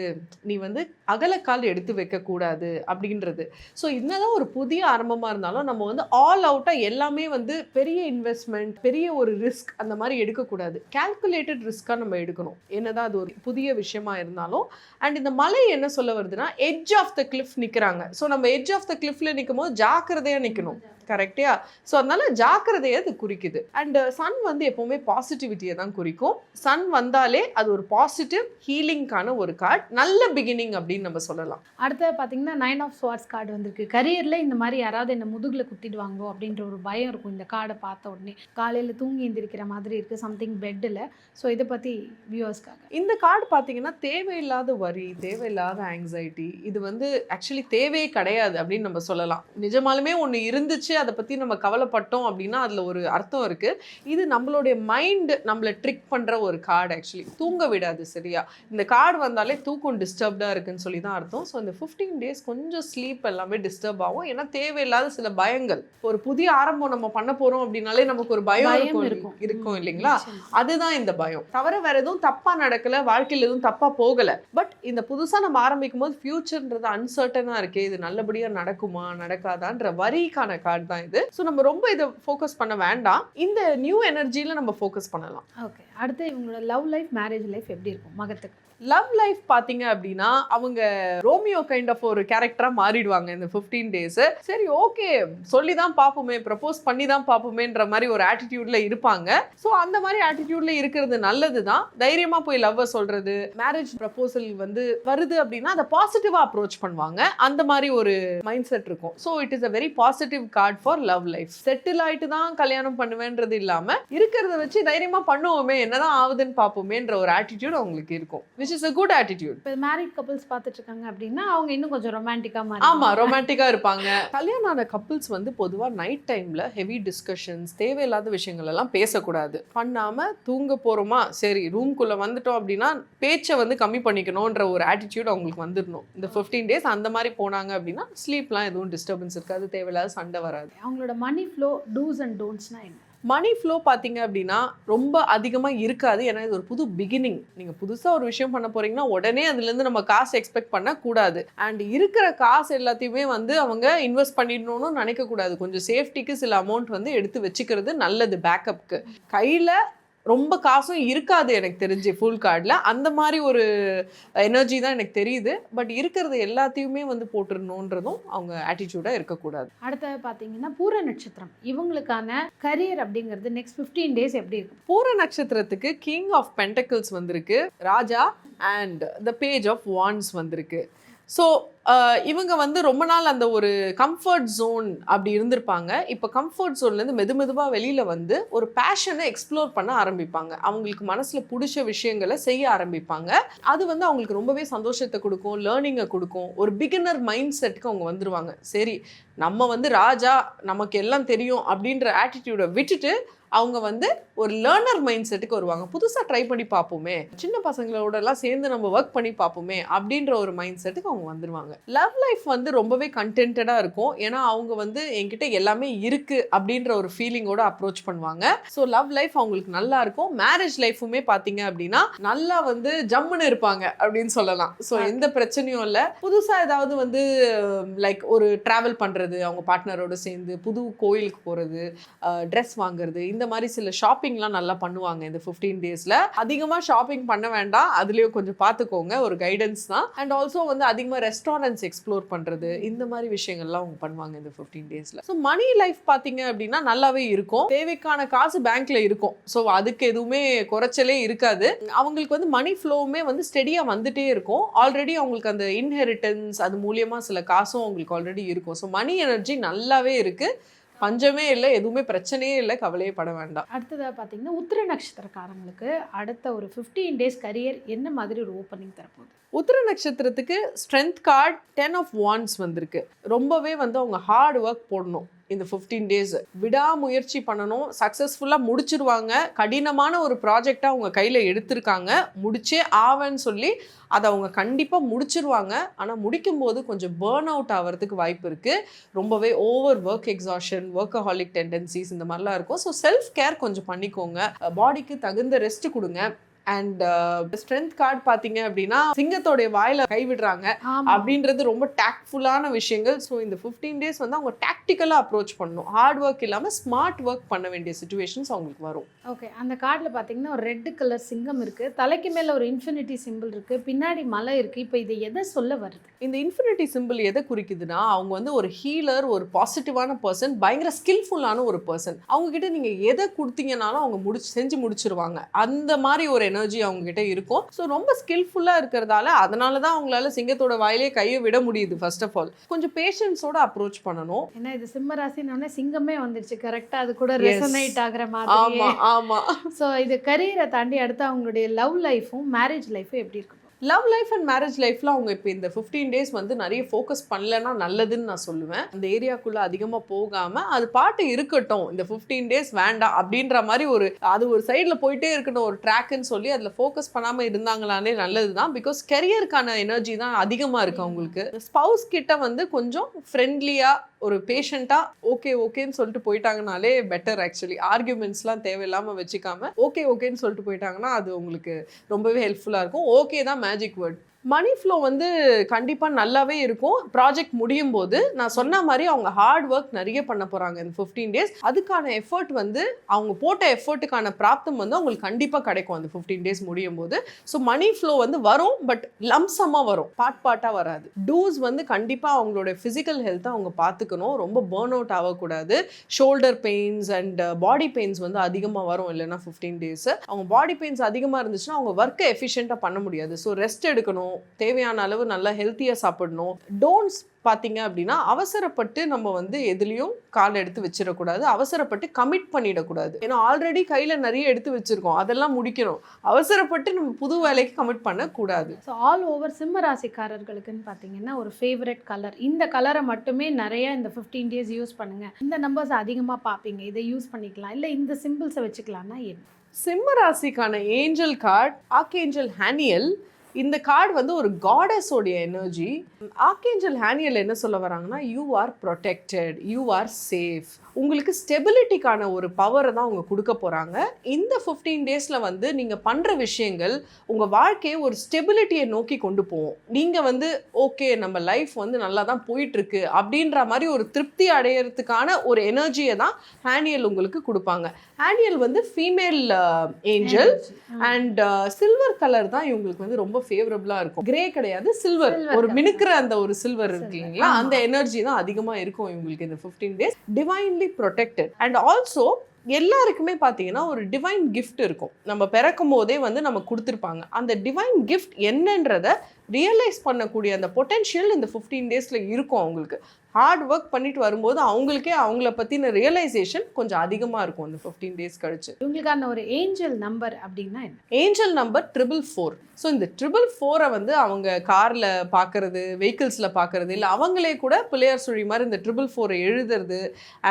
நீ வந்து அகலக்கால் எடுத்து வைக்கக்கூடாது அப்படின்றது. ஸோ என்னதான் ஒரு புதிய ஆரம்பமாக இருந்தாலும் நம்ம வந்து ஆல் அவுட்டாக எல்லாமே வந்து பெரிய இன்வெஸ்ட்மெண்ட், பெரிய ஒரு ரிஸ்க் அந்த மாதிரி எடுக்கக்கூடாது. கால்குலேட்டட் ரிஸ்க்காக நம்ம எடுக்கணும், என்னதான் அது ஒரு புதிய விஷயமா இருந்தாலும். அண்ட் இந்த மலை என்ன சொல்ல வருதுன்னா, எட்ஜ் ஆஃப் த கிளிஃப் நிற்கிறாங்க. ஸோ நம்ம எட்ஜ் ஆஃப் த கிளிஃப்ல நிற்கும் போது ஜாக்கிரதையாக நிற்கணும், கரெக்டியா? ஸோ அதனால ஜாக்கிரதையை அது குறிக்குது. அண்ட் சன் வந்து எப்போவுமே பாசிட்டிவிட்டியை தான் குறிக்கும். சன் வந்தாலே அது ஒரு பாசிட்டிவ் ஹீலிங்கான ஒரு கார்டு, நல்ல பிகினிங் அப்படின்னு நம்ம சொல்லலாம். அடுத்து பார்த்தீங்கன்னா 9 ஆஃப் ஸ்வார்ட்ஸ் கார்டு வந்திருக்கு. கரியரில் இந்த மாதிரி யாராவது என்ன முதுகில் குத்திடுவாங்களோ அப்படின்ற ஒரு பயம் இருக்கும் இந்த கார்டை பார்த்த உடனே. காலையில் தூங்கி எந்திரிக்கிற மாதிரி இருக்குது, சம்திங் பெட்டில். ஸோ இதை பற்றி வியூவர்ஸ்க்காக. இந்த கார்டு பார்த்தீங்கன்னா தேவையில்லாத வரி, தேவையில்லாத ஆங்ஸைட்டி, இது வந்து ஆக்சுவலி தேவையே கிடையாது அப்படின்னு நம்ம சொல்லலாம். நிஜமாலுமே ஒன்று இருந்துச்சு, அதை பற்றி நம்ம கவலைப்பட்டோம் அப்படின்னா அதில் ஒரு அர்த்தம் இருக்குது. இது நம்மளுடைய மைண்டு நம்மளை ட்ரிக் பண்ணுற ஒரு கார்டு. ஆக்சுவலி தூங்க விடாது, சரியா? இந்த கார்டு வந்தாலே தூக்கம் டிஸ்டர்ப்டாக இருக்குன்னு சொல்லி தான் அர்த்தம். ஸோ இந்த 15 டேஸ் கொஞ்சம் ஸ்லீப் எல்லாமே டிஸ்டர்ப் ஆகும். ஏன்னா தேவையில்லாத சில பயங்கள், ஒரு புதிய ஆரம்பம் நம்ம பண்ண போகிறோம் அப்படின்னாலே நமக்கு ஒரு பயம் இருக்கும் இல்லைங்களா? அதுதான் இந்த பயம். தவிர வேற எதுவும் தப்பாக நடக்கலை, வாழ்க்கையில் எதுவும் தப்பாக போகலை. பட் இந்த புதுசாக நம்ம ஆரம்பிக்கும் போது ஃபியூச்சர்ன்றது அன்சர்டனாக இருக்குது, இது நல்லபடியாக நடக்குமா நடக்காதான்ற வரிக்கான கார்டு தான் இது. ஸோ நம்ம ரொம்ப இதை ஃபோக்கஸ் பண்ண வேண்டாம், இந்த நியூ எனர்ஜியில் நம்ம ஃபோக்கஸ் பண்ணலாம். ஓகே, அடுத்து இவங்களோட லவ் லைஃப், மேரேஜ் லைஃப் எப்படி இருக்கும் மகத்துக்கு? லவ் லைஃப் பார்த்தீங்க அப்படின்னா அவங்க ரோமியோ கைண்ட் ஆஃப் ஒரு கேரக்டராக மாறிடுவாங்க இந்த 15 டேஸ். சரி ஓகே, சொல்லி தான் பார்ப்போமே, ப்ரப்போஸ் பண்ணி தான் பார்ப்போமேன்ற மாதிரி ஒரு ஆட்டிடியூட்ல இருப்பாங்க. ஸோ அந்த மாதிரி ஆட்டிடியூட்ல இருக்கிறது நல்லது தான். தைரியமாக போய் லவ்வை சொல்றது, மேரேஜ் ப்ரப்போசல் வந்து வருது அப்படின்னா அதை பாசிட்டிவாக அப்ரோச் பண்ணுவாங்க. அந்த மாதிரி ஒரு மைண்ட் செட் இருக்கும். So it is a very positive card for love life. Settle ஆகிட்டு தான் கல்யாணம் பண்ணுவேன்றது இல்லாமல் இருக்கிறத வச்சு தைரியமாக பண்ணுவோமே, என்னதான் ஆகுதுன்னு பார்ப்போமேன்ற ஒரு ஆட்டிடியூட் அவங்களுக்கு இருக்கும். which is a good attitude. இப்போ மேரிட் கப்புள்ஸ் பார்த்துட்டு இருக்காங்க அப்படின்னா அவங்க இன்னும் கொஞ்சம் ரொமான்டிக்காக மாறி. ஆமா, ரொமான்டிக்கா இருப்பாங்க. கல்யாணம் ஆன கப்புள்ஸ் வந்து பொதுவா நைட் டைம்ல ஹெவி டிஸ்கஷன்ஸ், தேவையில்லாத விஷயங்கள் எல்லாம் பேசக்கூடாது. பண்ணாம தூங்க போறோமா, சரி ரூம்குள்ள வந்துட்டோம் அப்படின்னா பேச்சை வந்து கம்மி பண்ணிக்கணும்ன்ற ஒரு ஆட்டிடியூட் அவங்களுக்கு வந்துடணும். இந்த 15 டேஸ் அந்த மாதிரி போனாங்க அப்படின்னா ஸ்லீப்லாம் எதுவும் டிஸ்டர்பன்ஸ் இருக்காது, தேவையில்லாத சண்டை வராது. அவங்களோட மணி ஃப்ளோ, டூஸ் அண்ட் டோன்ட்ஸ்னா என்ன? மணி ஃப்ளோ பார்த்தீங்க அப்படின்னா ரொம்ப அதிகமாக இருக்காது. ஏன்னா இது ஒரு புது பிகினிங். நீங்கள் புதுசாக ஒரு விஷயம் பண்ண போகிறீங்கன்னா உடனே அதுலேருந்து நம்ம காசு எக்ஸ்பெக்ட் பண்ணக்கூடாது. அண்ட் இருக்கிற காசு எல்லாத்தையுமே வந்து அவங்க இன்வெஸ்ட் பண்ணிடணும்னு நினைக்கக்கூடாது. கொஞ்சம் சேஃப்டிக்கு சில அமௌண்ட் வந்து எடுத்து வச்சுக்கிறது நல்லது. பேக்கப்புக்கு கையில் ரொம்ப காசும் இருக்காது எனக்கு தெரிஞ்சு ஃபுல் கார்டில். அந்த மாதிரி ஒரு எனர்ஜி தான் எனக்கு தெரியுது. பட் இருக்கிறது எல்லாத்தையுமே வந்து போட்டுருணுன்றதும் அவங்க ஆட்டிடியூடாக இருக்கக்கூடாது. அடுத்தது பார்த்தீங்கன்னா பூர நட்சத்திரம், இவங்களுக்கான கரியர் அப்படிங்கிறது நெக்ஸ்ட் 15 டேஸ் எப்படி இருக்கும்? பூர நட்சத்திரத்துக்கு கிங் ஆஃப் பென்டக்கிள்ஸ் வந்திருக்கு, ராஜா, and the page of wands வந்திருக்கு. ஸோ இவங்க வந்து ரொம்ப நாள் அந்த ஒரு கம்ஃபர்ட் ஜோன் அப்படி இருந்திருப்பாங்க. இப்போ கம்ஃபர்ட் ஜோன்லேருந்து மெதுவாக வெளியில் வந்து ஒரு பேஷனை எக்ஸ்ப்ளோர் பண்ண ஆரம்பிப்பாங்க. அவங்களுக்கு மனசில் பிடிச்ச விஷயங்களை செய்ய ஆரம்பிப்பாங்க. அது வந்து அவங்களுக்கு ரொம்பவே சந்தோஷத்தை கொடுக்கும், லேர்னிங்கை கொடுக்கும். ஒரு பிகினர் மைண்ட் செட்டுக்கு அவங்க வந்துடுவாங்க. சரி நம்ம வந்து ராஜா, நமக்கு எல்லாம் தெரியும் அப்படின்ற ஆட்டிடியூடை விட்டுட்டு அவங்க வந்து ஒரு லேர்னர் மைண்ட் செட்டுக்கு வருவாங்க. புதுசாக ட்ரை பண்ணி பார்ப்போமே, சின்ன பசங்களோடலாம் சேர்ந்து நம்ம ஒர்க் பண்ணி பார்ப்போமே அப்படின்ற ஒரு மைண்ட் செட்டுக்கு அவங்க வந்துடுவாங்க. லவ் லைஃப் வந்து ரொம்பவே கண்டென்டடாக இருக்கும். ஏன்னா அவங்க வந்து என்கிட்ட எல்லாமே இருக்கு அப்படின்ற ஒரு ஃபீலிங்கோட அப்ரோச் பண்ணுவாங்க. ஸோ லவ் லைஃப் அவங்களுக்கு நல்லா இருக்கும். மேரேஜ் லைஃபுமே பார்த்தீங்க அப்படின்னா நல்லா வந்து ஜம்முன்னு இருப்பாங்க அப்படின்னு சொல்லலாம். ஸோ எந்த பிரச்சனையும் இல்லை. புதுசாக ஏதாவது வந்து லைக் ஒரு ட்ராவல் பண்ணுறது, அவங்க பார்ட்னரோடு சேர்ந்து புது கோயிலுக்கு போகிறது, ட்ரெஸ் வாங்குறது, இந்த மாதிரி சில ஷாப்பிங்லாம் நல்லா பண்ணுவாங்க இந்த 15 டேஸில். அதிகமாக ஷாப்பிங் பண்ண வேண்டாம், அதுலேயும் கொஞ்சம் பார்த்துக்கோங்க, ஒரு கைடன்ஸ் தான். அண்ட் ஆல்சோ வந்து அதிகமாக ரெஸ்டாரண்ட்ஸ் எக்ஸ்ப்ளோர் பண்ணுறது, இந்த மாதிரி விஷயங்கள்லாம் அவங்க பண்ணுவாங்க இந்த 15 டேஸில். ஸோ மணி லைஃப் பார்த்தீங்க அப்படின்னா நல்லாவே இருக்கும். தேவைக்கான காசு பேங்க்ல இருக்கும். ஸோ அதுக்கு எதுவுமே குறைச்சலே இருக்காது. அவங்களுக்கு வந்து மணி ஃப்ளோவுமே வந்து ஸ்டெடியாக வந்துட்டே இருக்கும். ஆல்ரெடி அவங்களுக்கு அந்த இன்ஹெரிட்டன்ஸ் அது மூலியமாக சில காசும் அவங்களுக்கு ஆல்ரெடி இருக்கும். ஸோ மணி எனர்ஜி நல்லாவே இருக்குது. பஞ்சமே இல்லை, எதுவுமே பிரச்சனையே இல்லை, கவலையே பட வேண்டாம். அடுத்ததாக பார்த்தீங்கன்னா உத்திர நட்சத்திரக்காரங்களுக்கு அடுத்த ஒரு 15 டேஸ் கரியர் என்ன மாதிரி ஒரு ஓப்பனிங் தரப்போகுது? உத்திர நட்சத்திரத்துக்கு ஸ்ட்ரென்த் கார்டு 10 of wands வந்திருக்கு. ரொம்பவே வந்து அவங்க ஹார்ட் ஒர்க் போடணும் இந்த 15 டேஸ். விடாமுயற்சி பண்ணணும், சக்ஸஸ்ஃபுல்லாக முடிச்சிருவாங்க. கடினமான ஒரு ப்ராஜெக்டாக அவங்க கையில் எடுத்திருக்காங்க, முடிச்சே ஆவன்னு சொல்லி அதை அவங்க கண்டிப்பாக முடிச்சிருவாங்க. ஆனால் முடிக்கும்போது கொஞ்சம் பேர்ன் அவுட் ஆகிறதுக்கு வாய்ப்பு இருக்குது. ரொம்பவே over work exhaustion, workaholic tendencies இந்த மாதிரிலாம் இருக்கும். ஸோ செல்ஃப் கேர் கொஞ்சம் பண்ணிக்கோங்க, பாடிக்கு தகுந்த ரெஸ்ட் கொடுங்க. அண்ட் ஸ்ட்ரென்த் கார்டு பார்த்தீங்க அப்படின்னா சிங்கத்தோடைய வாயில கைவிடுறாங்க அப்படின்றது ரொம்ப டாக்ட்ஃபுல்லான விஷயங்கள். ஸோ இந்த 15 டேஸ் வந்து அவங்க டாக்டிக்கலாக அப்ரோச் பண்ணணும். ஹார்ட் ஒர்க் இல்லாமல் ஸ்மார்ட் ஒர்க் பண்ண வேண்டிய சுச்சுவேஷன்ஸ் அவங்களுக்கு வரும். ஓகே, அந்த கார்டில் பார்த்தீங்கன்னா ஒரு ரெட் கலர் சிங்கம் இருக்குது, தலைக்கு மேலே ஒரு இன்ஃபினிட்டி சிம்பிள் இருக்குது, பின்னாடி மலை இருக்குது. இப்போ இது எதை சொல்ல வருது? இந்த இன்ஃபினிட்டி சிம்பிள் எதை குறிக்குதுன்னா அவங்க வந்து ஒரு ஹீலர், ஒரு பாசிட்டிவான பர்சன், பயங்கர ஸ்கில்ஃபுல்லான ஒரு பர்சன். அவங்ககிட்ட நீங்கள் எதை கொடுத்தீங்கனாலும் அவங்க செஞ்சு முடிச்சிருவாங்க. அந்த மாதிரி ஒரு எனர்ஜி அவங்க கிட்ட இருக்கும். ஸோ ரொம்ப ஸ்கில்ஃபுல்லாக இருக்கிறதால அதனால தான் அவங்களால சிங்கத்தோட வாயிலே கையை விட முடியுது. ஃபர்ஸ்ட் ஆஃப் ஆல் கொஞ்சம் பேஷன்ஸோட அப்ரோச் பண்ணணும். ஏன்னா இது சிம்ம ராசினோடனே சிங்கமே வந்துருச்சு கரெக்டாக, அது கூட ரெசனேட் ஆகிற மாதிரி. ஆமாம் ஆமாம். ஸோ இது கரியரை தாண்டி அடுத்து அவங்களுடைய லவ் லைஃபும் மேரேஜ் லைஃபும் எப்படி இருக்கும்? லவ் லைஃப் அண்ட் மேரேஜ் லைஃப்பில் அவங்க இப்போ இந்த 15 டேஸ் வந்து நிறைய ஃபோக்கஸ் பண்ணலன்னா நல்லதுன்னு நான் சொல்லுவேன். அந்த ஏரியாக்குள்ளே அதிகமாக போகாமல் அது பாட்டு இருக்கட்டும், இந்த 15 டேஸ் வேண்டாம் அப்படின்ற மாதிரி அது ஒரு சைடில் போயிட்டே இருக்கட்டும், ஒரு ட்ராக்குன்னு சொல்லி அதில் ஃபோக்கஸ் பண்ணாமல் இருந்தாங்களானே நல்லது தான். பிகாஸ் கெரியருக்கான எனர்ஜி தான் அதிகமாக இருக்குது அவங்களுக்கு. ஸ்பவுஸ் கிட்ட வந்து கொஞ்சம் ஃப்ரெண்ட்லியாக ஒரு பேஷண்ட்டாக ஓகேன்னு சொல்லிட்டு போயிட்டாங்கனாலே பெட்டர். ஆக்சுவலி ஆர்கியூமெண்ட்ஸ்லாம் தேவையில்லாமல் வச்சுக்காம ஓகேன்னு சொல்லிட்டு போயிட்டாங்கன்னா அது உங்களுக்கு ரொம்பவே ஹெல்ப்ஃபுல்லாக இருக்கும். ஓகே தான் மேஜிக் வேர்ட். மணி ஃப்ளோ வந்து கண்டிப்பாக நல்லாவே இருக்கும். ப்ராஜெக்ட் முடியும் போது நான் சொன்ன மாதிரி அவங்க ஹார்ட் ஒர்க் நிறைய பண்ண போகிறாங்க இந்த 15 டேஸ். அதுக்கான எஃபர்ட் வந்து அவங்க போட்ட எஃபர்ட்டுக்கான பிராப்தம் வந்து அவங்களுக்கு கண்டிப்பாக கிடைக்கும் அந்த 15 டேஸ் முடியும் போது. ஸோ மணி ஃப்ளோ வந்து வரும், பட் லம்சமாக வரும், பாட்டாக வராது. டூஸ் வந்து கண்டிப்பாக அவங்களோட ஃபிசிக்கல் ஹெல்த்தை அவங்க பார்த்துக்கணும். ரொம்ப பேர்ன் அவுட் ஆகக்கூடாது. Shoulder pains and body pains வந்து அதிகமாக வரும் இல்லைன்னா 15 டேஸ். அவங்க பாடி பெயின்ஸ் அதிகமாக இருந்துச்சுன்னா அவங்க ஒர்க்கை எஃபிஷியண்ட்டாக பண்ண முடியாது. ஸோ ரெஸ்ட் எடுக்கணும், தேவையான அளவு நல்லா ஹெல்த்தியாக சாப்பிடணும். டோன்ட்ஸ் பார்த்தீங்க அப்படின்னா அவசரப்பட்டு நம்ம வந்து எதுலேயும் கால் எடுத்து வச்சிடக்கூடாது, அவசரப்பட்டு கமிட் பண்ணிடக்கூடாது. ஏன்னா ஆல்ரெடி கையில் நிறைய எடுத்து வச்சுருக்கோம், அதெல்லாம் முடிக்கணும். அவசரப்பட்டு நம்ம புது வேலைக்கு கமிட் பண்ணக்கூடாது. ஸோ ஆல் ஓவர் சிம்ம ராசிக்காரர்களுக்குன்னு பார்த்தீங்கன்னா ஒரு ஃபேவரட் கலர், இந்த கலரை மட்டுமே நிறைய இந்த 15 டேஸ் யூஸ் பண்ணுங்கள், இந்த நம்பர்ஸ் அதிகமாக பார்ப்பீங்க, இதை யூஸ் பண்ணிக்கலாம், இல்லை இந்த சிம்பிள்ஸை வச்சுக்கலாம்னா என்ன? சிம்ம ராசிக்கான ஏஞ்சல் கார்டு ஆர்க்ஏஞ்சல் ஹேனியல். இந்த கார்டு வந்து ஒரு காடஸோடைய எனர்ஜி. ஆர்க்ஏஞ்சல் ஹேனியல் என்ன சொல்ல வராங்கன்னா, you are protected, you are safe. உங்களுக்கு ஸ்டெபிலிட்டிக்கான ஒரு பவரை தான் அவங்க கொடுக்க போகிறாங்க. இந்த 15 டேஸில் வந்து நீங்கள் பண்ணுற விஷயங்கள் உங்கள் வாழ்க்கையை ஒரு ஸ்டெபிலிட்டியை நோக்கி கொண்டு போவோம். நீங்கள் வந்து ஓகே நம்ம லைஃப் வந்து நல்லா தான் போயிட்டுருக்கு அப்படின்ற மாதிரி ஒரு திருப்தி அடையிறதுக்கான ஒரு எனர்ஜியை தான் ஹேனியல் உங்களுக்கு கொடுப்பாங்க. ஹேனியல் வந்து female angel and silver colour தான் இவங்களுக்கு வந்து ரொம்ப ஃபேவரபிளாக இருக்கும். கிரே கிடையாது, சில்வர், ஒரு மினுக்கிற அந்த ஒரு சில்வர் இருக்கு இல்லைங்களா, அந்த எனர்ஜி தான் அதிகமாக இருக்கும் இவங்களுக்கு இந்த 15 days. Divinely protected and also எல்லாருக்குமே பார்த்தீங்கன்னா ஒரு டிவைன் கிஃப்ட் இருக்கும். நம்ம பிறக்கும் போதே வந்து நம்ம கொடுத்துருப்பாங்க. அந்த டிவைன் கிஃப்ட் என்னன்றதை ரியலைஸ் பண்ணக்கூடிய அந்த பொட்டென்ஷியல் இந்த 15 டேஸில் இருக்கும் அவங்களுக்கு. ஹார்ட் ஒர்க் பண்ணிட்டு வரும்போது அவங்களுக்கே அவங்கள பற்றின ரியலைசேஷன் கொஞ்சம் அதிகமாக இருக்கும் அந்த 15 டேஸ் கழிச்சு. இவங்களுக்கான ஒரு ஏஞ்சல் நம்பர் அப்படின்னா என்ன? Angel number 444. ஸோ இந்த 444 வந்து அவங்க காரில் பார்க்குறது, வெஹிக்கிள்ஸில் பார்க்குறது, இல்லை அவங்களே கூட பிள்ளையார் சுழி மாதிரி இந்த 444 எழுதுறது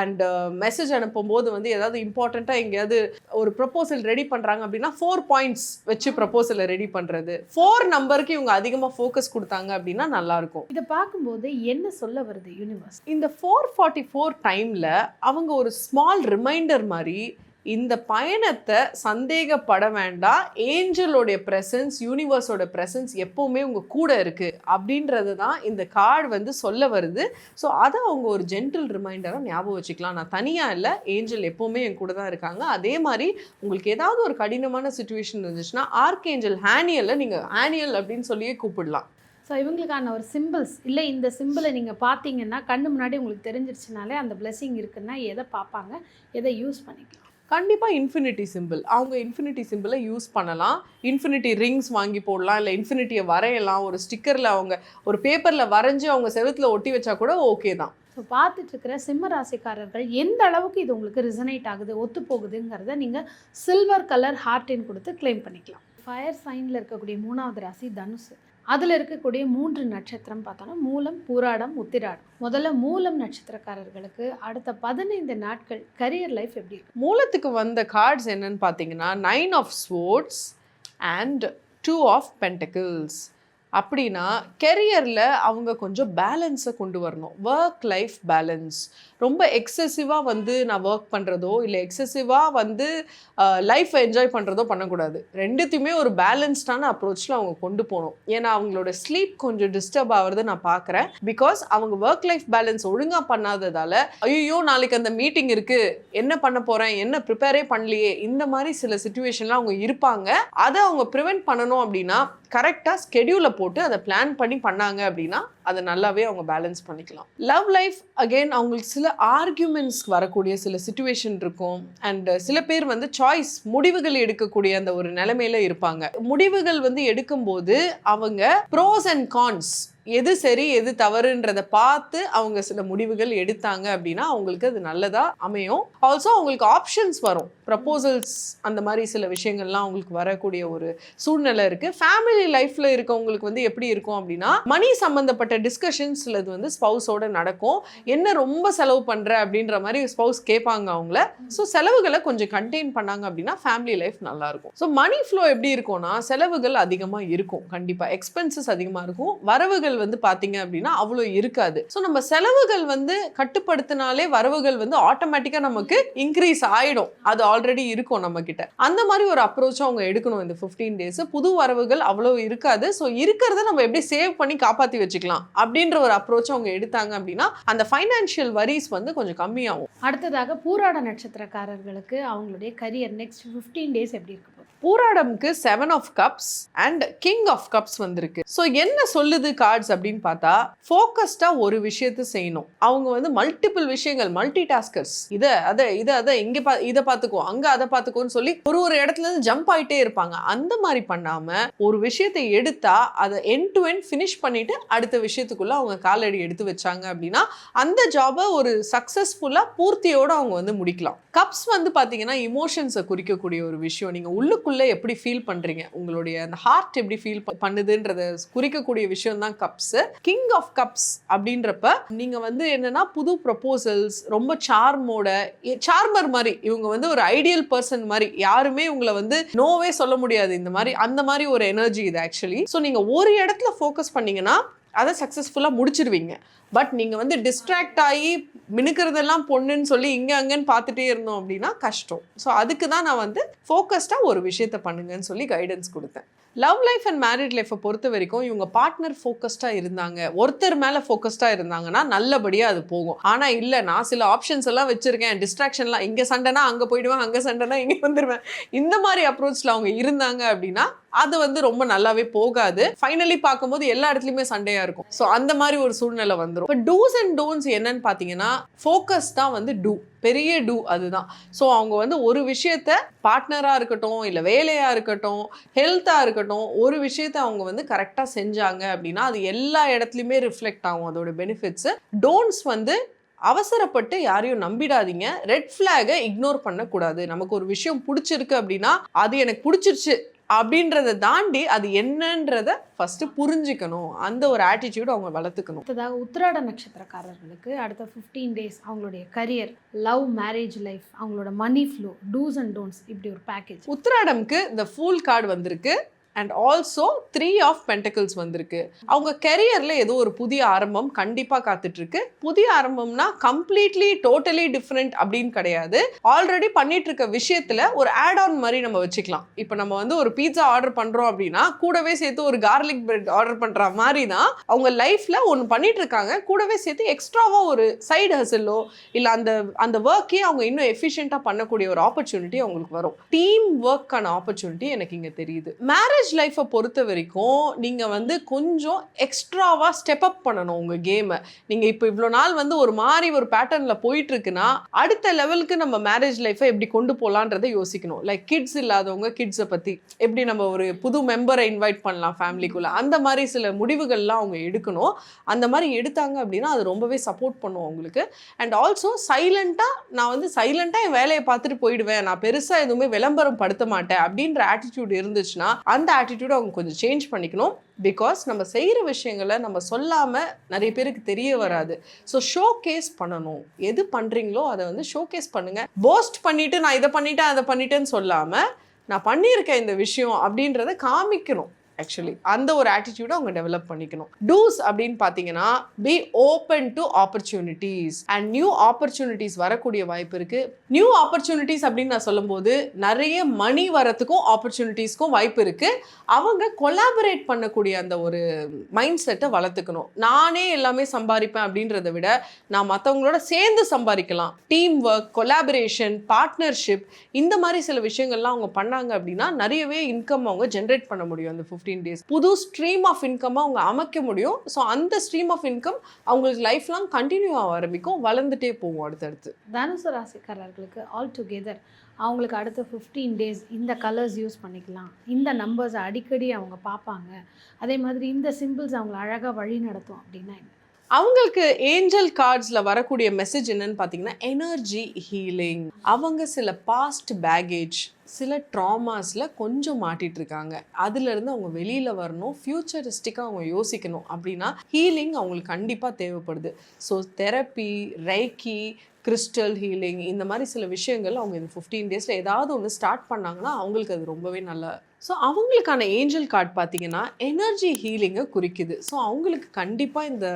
அண்ட் மெசேஜ் அனுப்பும்போது வந்து ஏதாவது இம்பார்ட்டண்ட்டாக எங்கேயாவது ஒரு ப்ரப்போசல் ரெடி பண்ணுறாங்க அப்படின்னா 4 பாயிண்ட்ஸ் வச்சு ப்ரப்போசலை ரெடி பண்ணுறது. 4 நம்பருக்கு இவங்க அதிகமாக ஃபோக்கஸ் கொடுத்தாங்க அப்படின்னா நல்லாயிருக்கும். இதை பார்க்கும்போது என்ன சொல்ல வருது யூனிவர்ஸ்? இந்த 444 டைமில் அவங்க ஒரு ஸ்மால் ரிமைண்டர் மாதிரி இந்த பயணத்தை சந்தேகப்பட வேண்டாம், ஏஞ்சலோடைய ப்ரெசன்ஸ், யூனிவர்ஸோட ப்ரெசன்ஸ் எப்போவுமே உங்கள் கூட இருக்குது அப்படின்றது தான் இந்த கார்டு வந்து சொல்ல வருது. ஸோ அதை அவங்க ஒரு ஜென்டில் ரிமைண்டராக ஞாபகம் வச்சுக்கலாம். நான் தனியாக இல்லை, ஏஞ்சல் எப்போவுமே என் கூட தான் இருக்காங்க. அதே மாதிரி உங்களுக்கு ஏதாவது ஒரு கடினமான சுச்சுவேஷன் இருந்துச்சுன்னா ஆர்க்ஏஞ்சல் ஹேனியலை நீங்கள் ஹேனியல் அப்படின்னு சொல்லியே கூப்பிடலாம். ஸோ இவங்களுக்கான ஒரு சிம்பிள்ஸ் இல்லை, இந்த சிம்பிளை நீங்கள் பார்த்தீங்கன்னா கண்ணு முன்னாடி உங்களுக்கு தெரிஞ்சிருச்சுனாலே அந்த பிளெஸிங் இருக்குன்னா எதை பார்ப்பாங்க, எதை யூஸ் பண்ணிக்கலாம்? கண்டிப்பாக இன்ஃபினிட்டி சிம்பிள். அவங்க இன்ஃபினிட்டி சிம்பிளை யூஸ் பண்ணலாம். இன்ஃபினிட்டி ரிங்ஸ் வாங்கி போடலாம், இல்லை இன்ஃபினிட்டியை வரையலாம். ஒரு ஸ்டிக்கரில் அவங்க ஒரு பேப்பரில் வரைஞ்சி அவங்க செவுத்தில் ஒட்டி வச்சா கூட ஓகே தான். ஸோ பார்த்துட்டு இருக்கிற சிம்ம ராசிக்காரர்கள் எந்த அளவுக்கு இது உங்களுக்கு ரிசனேட் ஆகுது, ஒத்து போகுதுங்கிறத நீங்கள் சில்வர் கலர் ஹார்ட்டின் கொடுத்து கிளைம் பண்ணிக்கலாம். ஃபயர் சைனில் இருக்கக்கூடிய 3வது ராசி தனுசு. அதில் இருக்கக்கூடிய 3 நட்சத்திரம் பார்த்தோன்னா மூலம், பூராடம், உத்திராடம். முதல்ல மூலம் நட்சத்திரக்காரர்களுக்கு அடுத்த 15 நாட்கள் கரியர் லைஃப் எப்படி இருக்கு? மூலத்துக்கு வந்த கார்ட்ஸ் என்னன்னு பார்த்தீங்கன்னா 9 of swords and 2 of pentacles. அப்படின்னா கெரியரில் அவங்க கொஞ்சம் பேலன்ஸை கொண்டு வரணும். Work life balance. ரொம்ப எக்ஸசிவாக வந்து நான் ஒர்க் பண்ணுறதோ இல்லை எக்ஸசிவாக வந்து லைஃப்பை என்ஜாய் பண்ணுறதோ பண்ணக்கூடாது. ரெண்டுத்தையுமே ஒரு பேலன்ஸ்டான அப்ரோச்சில் அவங்க கொண்டு போகணும். ஏன்னா அவங்களோட ஸ்லீப் கொஞ்சம் டிஸ்டர்ப் ஆகிறத நான் பார்க்குறேன். பிகாஸ் அவங்க ஒர்க் லைஃப் பேலன்ஸ் ஒழுங்காக பண்ணாததால் ஐயோ நாளைக்கு அந்த மீட்டிங் இருக்குது, என்ன பண்ண போகிறேன், என்ன ப்ரிப்பேரே பண்ணலையே, இந்த மாதிரி சில சுச்சுவேஷன்லாம் அவங்க இருப்பாங்க. அதை அவங்க ப்ரிவென்ட் பண்ணணும் அப்படின்னா கரெக்டாக ஸ்கெடியூலை போட்டு அதை பிளான் பண்ணி பண்ணாங்க அப்படின்னா அதை நல்லாவே அவங்க பேலன்ஸ் பண்ணிக்கலாம். லவ் லைஃப் அகெயின் அவங்களுக்கு சில ஆர்கியூமெண்ட்ஸ் வரக்கூடிய சில சுச்சுவேஷன் இருக்கும். அண்ட் சில பேர் வந்து சாய்ஸ் முடிவுகள் எடுக்கக்கூடிய அந்த ஒரு நிலைமையில இருப்பாங்க. முடிவுகள் வந்து எடுக்கும்போது அவங்க ப்ரோஸ் அண்ட் கான்ஸ், எது சரி எது தவறுன்றதை பார்த்து அவங்க சில முடிவுகள் எடுத்தாங்க அப்படின்னா அவங்களுக்கு அது நல்லதா அமையும். ஆல்சோ அவங்களுக்கு ஆப்ஷன்ஸ் வரும், ப்ரப்போசல்ஸ் அந்த மாதிரி சில விஷயங்கள்லாம் அவங்களுக்கு வரக்கூடிய ஒரு சூழ்நிலை இருக்கு. ஃபேமிலி லைஃப்ல இருக்கவங்களுக்கு வந்து எப்படி இருக்கும் அப்படின்னா மணி சம்பந்தப்பட்ட டிஸ்கஷன்ஸ் இது வந்து ஸ்பௌஸோட நடக்கும். என்ன ரொம்ப செலவு பண்ற அப்படின்ற மாதிரி ஸ்பௌஸ் கேட்பாங்க அவங்கள. ஸோ செலவுகளை கொஞ்சம் கண்டெயின் பண்ணாங்க அப்படின்னா ஃபேமிலி லைஃப் நல்லா இருக்கும். ஸோ மணி ஃப்ளோ எப்படி இருக்கும்னா செலவுகள் அதிகமாக இருக்கும், கண்டிப்பா எக்ஸ்பென்சஸ் அதிகமாக இருக்கும், வரவுகள் வந்து பாத்தீங்க அப்படின்னா அவ்வளோ இருக்காது. ஸோ நம்ம செலவுகள் வந்து கட்டுப்படுத்தினாலே வரவுகள் வந்து ஆட்டோமேட்டிக்கா நமக்கு இன்க்ரீஸ் ஆயிடும். அது ஆல்ரெடி இருக்கும் நம்ம கிட்ட. அந்த மாதிரி ஒரு அப்ரோச் அவங்க எடுக்கணும் இந்த 15 டேஸ். புது வரவுகள் அவ்வளோ இருக்காது. ஸோ இருக்கிறத நம்ம எப்படி சேவ் பண்ணி காப்பாற்றி வச்சுக்கலாம் அப்படின்ற ஒரு அப்ரோச் அவங்க எடுத்தாங்க அப்படின்னா அந்த ஃபைனான்ஷியல் வரிஸ் வந்து கொஞ்சம் கம்மியாகும். அடுத்ததாக பூராட நட்சத்திரக்காரர்களுக்கு அவங்களுடைய கரியர் நெக்ஸ்ட் 15 டேஸ் எப்படி இருக்கு? பூராடம்க்கு 7 of cups and king of cups வந்திருக்கு. ஸோ என்ன சொல்லுது கார்ட்ஸ் அப்படின்னு பார்த்தா ஃபோக்கஸ்டா ஒரு விஷயத்தை செய்யணும். அவங்க வந்து மல்டிபிள் விஷயங்கள், மல்டி டாஸ்கர்ஸ், இதை இங்கே இதை பார்த்துக்கோ அங்கே அதை பார்த்துக்கோன்னு சொல்லி ஒரு இடத்துல இருந்து ஜம்ப் ஆகிட்டே இருப்பாங்க. அந்த மாதிரி பண்ணாம ஒரு விஷயத்தை எடுத்தா அதை எண்ட் டு எண்ட் ஃபினிஷ் பண்ணிட்டு அடுத்த விஷயத்துக்குள்ள அவங்க காலடி எடுத்து வச்சாங்க அப்படின்னா அந்த ஜாபை ஒரு சக்சஸ்ஃபுல்லா பூர்த்தியோட அவங்க வந்து முடிக்கலாம். கப்ஸ் வந்து பார்த்தீங்கன்னா இமோஷன்ஸை குறிக்கக்கூடிய ஒரு விஷயம். நீங்கள் உள்ளுக்குள்ளே எப்படி ஃபீல் பண்ணுறீங்க, உங்களுடைய அந்த ஹார்ட் எப்படி ஃபீல் பண்ணுதுன்றதை குறிக்கக்கூடிய விஷயம் தான் கப்ஸ். கிங் ஆஃப் கப்ஸ் அப்படின்றப்ப நீங்கள் வந்து என்னன்னா புது ப்ரப்போசல்ஸ், ரொம்ப சார்மர் மாதிரி இவங்க வந்து ஒரு ஐடியல் பர்சன் மாதிரி, யாருமே உங்களை வந்து நோவே சொல்ல முடியாது. இந்த மாதிரி அந்த மாதிரி ஒரு எனர்ஜி இது ஆக்சுவலி. ஸோ நீங்கள் ஒரு இடத்துல ஃபோக்கஸ் பண்ணீங்கன்னா அதை சக்ஸஸ்ஃபுல்லாக முடிச்சிருவீங்க. பட் நீங்கள் வந்து டிஸ்ட்ராக்ட் ஆகி மினுக்கிறதெல்லாம் பொண்ணுன்னு சொல்லி இங்கே அங்கேன்னு பார்த்துட்டே இருந்தோம் அப்படின்னா கஷ்டம். ஸோ அதுக்கு தான் நான் வந்து ஃபோக்கஸ்டாக ஒரு விஷயத்த பண்ணுங்கன்னு சொல்லி கைடன்ஸ் கொடுத்தேன். லவ் லைஃப் அண்ட் மேரிட் லைஃப்பை பொறுத்த வரைக்கும் இவங்க பார்ட்னர் ஃபோக்கஸ்டாக இருந்தாங்க, ஒருத்தர் மேலே ஃபோக்கஸ்டாக இருந்தாங்கன்னா நல்லபடியாக அது போகும். ஆனால் இல்லை, நான் சில ஆப்ஷன்ஸ் எல்லாம் வச்சுருக்கேன், டிஸ்ட்ராக்ஷன்லாம், இங்கே சண்டைனா அங்கே போயிடுவேன், அங்கே சண்டைனா இங்கே வந்துடுவேன், இந்த மாதிரி அப்ரோச்சில் அவங்க இருந்தாங்க அப்படின்னா அது வந்து ரொம்ப நல்லாவே போகாது. ஃபைனலி பார்க்கும்போது எல்லா இடத்துலையுமே சண்டையாக இருக்கும். ஸோ அந்த மாதிரி ஒரு சூழ்நிலை வந்துடும். வந்துடும். இப்போ டூஸ் அண்ட் டோன்ட்ஸ் என்னன்னு பார்த்தீங்கன்னா, ஃபோக்கஸ் தான் வந்து டூ, பெரிய டூ அதுதான். ஸோ அவங்க வந்து ஒரு விஷயத்த பார்ட்னராக இருக்கட்டும், இல்லை வேலையாக இருக்கட்டும், ஹெல்த்தாக இருக்கட்டும், ஒரு விஷயத்த அவங்க வந்து கரெக்டாக செஞ்சாங்க அப்படின்னா அது எல்லா இடத்துலையுமே ரிஃப்ளெக்ட் ஆகும் அதோட பெனிஃபிட்ஸு. டோன்ட்ஸ் வந்து அவசரப்பட்டு யாரையும் நம்பிடாதீங்க. ரெட் ஃப்ளாகை இக்னோர் பண்ணக்கூடாது. நமக்கு ஒரு விஷயம் பிடிச்சிருக்கு அப்படின்னா அது எனக்கு பிடிச்சிருச்சு அப்படின்றத தாண்டி அது என்னன்றத ஃபர்ஸ்ட் புரிஞ்சுக்கணும். அந்த ஒரு ஆட்டிடியூட் அவங்க வளர்த்துக்கணும். அடுத்ததாக உத்திராட நட்சத்திரக்காரர்களுக்கு அடுத்த 15 டேஸ் அவங்களுடைய கரியர், லவ், மேரேஜ் லைஃப், அவங்களோட மணி ஃப்ளோ, டூஸ் அண்ட் டோன்ட்ஸ், இப்படி ஒரு பேக்கேஜ். உத்திராடம்க்கு இந்த ஃபூல் கார்டு வந்திருக்கு அண்ட் ஆல்சோ 3 ஆஃப் பென்டக்கிள்ஸ் வந்திருக்கு. அவங்க கெரியரில் ஏதோ ஒரு புதிய ஆரம்பம் கண்டிப்பாக காத்துட்ருக்கு. புதிய ஆரம்பம்னா கம்ப்ளீட்லி டோட்டலி டிஃப்ரெண்ட் அப்படின்னு கிடையாது. ஆல்ரெடி பண்ணிட்டு இருக்க விஷயத்தில் ஒரு ஆட் ஆன் மாதிரி நம்ம வச்சுக்கலாம். இப்போ நம்ம வந்து ஒரு பீட்சா ஆர்டர் பண்ணுறோம் அப்படின்னா கூடவே சேர்த்து ஒரு கார்லிக் பிரெட் ஆர்டர் பண்ணுற மாதிரி தான் அவங்க லைஃப்பில் ஒன்று பண்ணிட்டு இருக்காங்க. கூடவே சேர்த்து எக்ஸ்ட்ராவாக ஒரு சைடு ஹசலோ இல்லை அந்த ஒர்க்கே அவங்க இன்னும் எஃபிஷியண்ட்டாக பண்ணக்கூடிய ஒரு ஆப்பர்ச்சுனிட்டி அவங்களுக்கு வரும். டீம் ஒர்க்கான ஆப்பர்ச்சுனிட்டி எனக்கு இங்கே தெரியுது. மேரேஜ் லைஃப்பை பொறுத்த வரைக்கும் நீங்கள் வந்து கொஞ்சம் எக்ஸ்ட்ராவாக ஸ்டெப் அப் பண்ணணும் உங்கள் கேமை. நீங்கள் இப்போ இவ்வளோ நாள் வந்து ஒரு மாதிரி ஒரு பேட்டர்னில் போயிட்டுருக்குன்னா அடுத்த லெவலுக்கு நம்ம மேரேஜ் லைஃப்பை எப்படி கொண்டு போகலான்றதை யோசிக்கணும். லைக் கிட்ஸ் இல்லாதவங்க கிட்ஸை பற்றி எப்படி நம்ம ஒரு புது மெம்பரை இன்வைட் பண்ணலாம் ஃபேமிலிக்குள்ளே, அந்த மாதிரி சில முடிவுகள்லாம் அவங்க எடுக்கணும். அந்த மாதிரி எடுத்தாங்க அப்படின்னா அது ரொம்பவே சப்போர்ட் பண்ணுவோம் அவங்களுக்கு. அண்ட் ஆல்சோ நான் வந்து சைலண்ட்டாக என் வேலையை பார்த்துட்டு போயிடுவேன், நான் பெருசாக எதுவுமே விளம்பரம் படுத்த மாட்டேன் அப்படின்ற ஆட்டிடியூட் இருந்துச்சுன்னா அந்த ஆட்டிடியூட் அவங்க கொஞ்சம் சேஞ்ச் பண்ணிக்கணும். பிகாஸ் நம்ம செய்கிற விஷயங்களை நம்ம சொல்லாமல் நிறைய பேருக்கு தெரிய வராது. ஸோ ஷோ கேஸ் பண்ணணும். எது பண்ணுறீங்களோ அதை வந்து ஷோ கேஸ் பண்ணுங்கள். போஸ்ட் பண்ணிவிட்டு நான் இதை பண்ணிட்டேன் அதை பண்ணிட்டேன்னு சொல்லாமல் நான் பண்ணியிருக்கேன் இந்த விஷயம் அப்படின்றத காமிக்கணும். ஆக்சுவலி அந்த ஒரு ஆட்டிடியூடை அவங்க டெவலப் பண்ணிக்கணும். டூஸ் அப்படின்னு பார்த்தீங்கன்னா be open to opportunities and new opportunities வரக்கூடிய வாய்ப்பு இருக்குது. நியூ ஆப்பர்ச்சுனிட்டிஸ் அப்படின்னு நான் சொல்லும்போது நிறைய மணி வரத்துக்கும் ஆப்பர்ச்சுனிட்டிஸ்க்கும் வாய்ப்பு இருக்குது. அவங்க கொலாபரேட் பண்ணக்கூடிய அந்த ஒரு மைண்ட் செட்டை வளர்த்துக்கணும். நானே எல்லாமே சம்பாதிப்பேன் அப்படின்றத விட நான் மற்றவங்களோட சேர்ந்து சம்பாதிக்கலாம். டீம் ஒர்க், கொலாபரேஷன், பார்ட்னர்ஷிப், இந்த மாதிரி சில விஷயங்கள்லாம் அவங்க பண்ணாங்க அப்படின்னா நிறையவே இன்கம் அவங்க ஜென்ரேட் பண்ண முடியும். அந்த 15 டேஸ் புது ஸ்ட்ரீம் ஆஃப் இன்கம் அவங்க அமைக்க முடியும். ஸோ அந்த ஸ்ட்ரீம் ஆஃப் இன்கம் அவங்களுக்கு லைஃப் லாங் கண்டினியூ ஆக ஆரம்பிக்கும், வளர்ந்துட்டே போகும் அடுத்தடுத்து. தனுசு ராசிக்காரர்களுக்கு ஆல் டுகெதர் அவங்களுக்கு அடுத்த 15 டேஸ் இந்த கலர்ஸ் யூஸ் பண்ணிக்கலாம், இந்த நம்பர்ஸை அடிக்கடி அவங்க பார்ப்பாங்க, அதே மாதிரி இந்த சிம்பிள்ஸ் அவங்கள அழகாக வழி நடத்தும் அப்படின்னா என்ன? அவங்களுக்கு ஏஞ்சல் கார்ட்ஸில் வரக்கூடிய மெசேஜ் என்னன்னு பார்த்தீங்கன்னா எனர்ஜி ஹீலிங். அவங்க சில பாஸ்ட் பேகேஜ், சில ட்ராமாஸில் கொஞ்சம் மாட்டிகிட்டு இருக்காங்க. அதுலேருந்து அவங்க வெளியில் வரணும், ஃப்யூச்சரிஸ்டிக்காக அவங்க யோசிக்கணும். அப்படின்னா ஹீலிங் அவங்களுக்கு கண்டிப்பாக தேவைப்படுது. So therapy, Reiki, crystal healing, இந்த மாதிரி சில விஷயங்கள் அவங்க இந்த 15 டேஸில் ஏதாவது ஒன்று ஸ்டார்ட் பண்ணாங்கன்னா அவங்களுக்கு அது ரொம்பவே நல்லா. ஸோ அவங்களுக்கான ஏஞ்சல் கார்டு பார்த்தீங்கன்னா எனர்ஜி ஹீலிங்கை குறிக்குது. ஸோ அவங்களுக்கு கண்டிப்பாக இந்த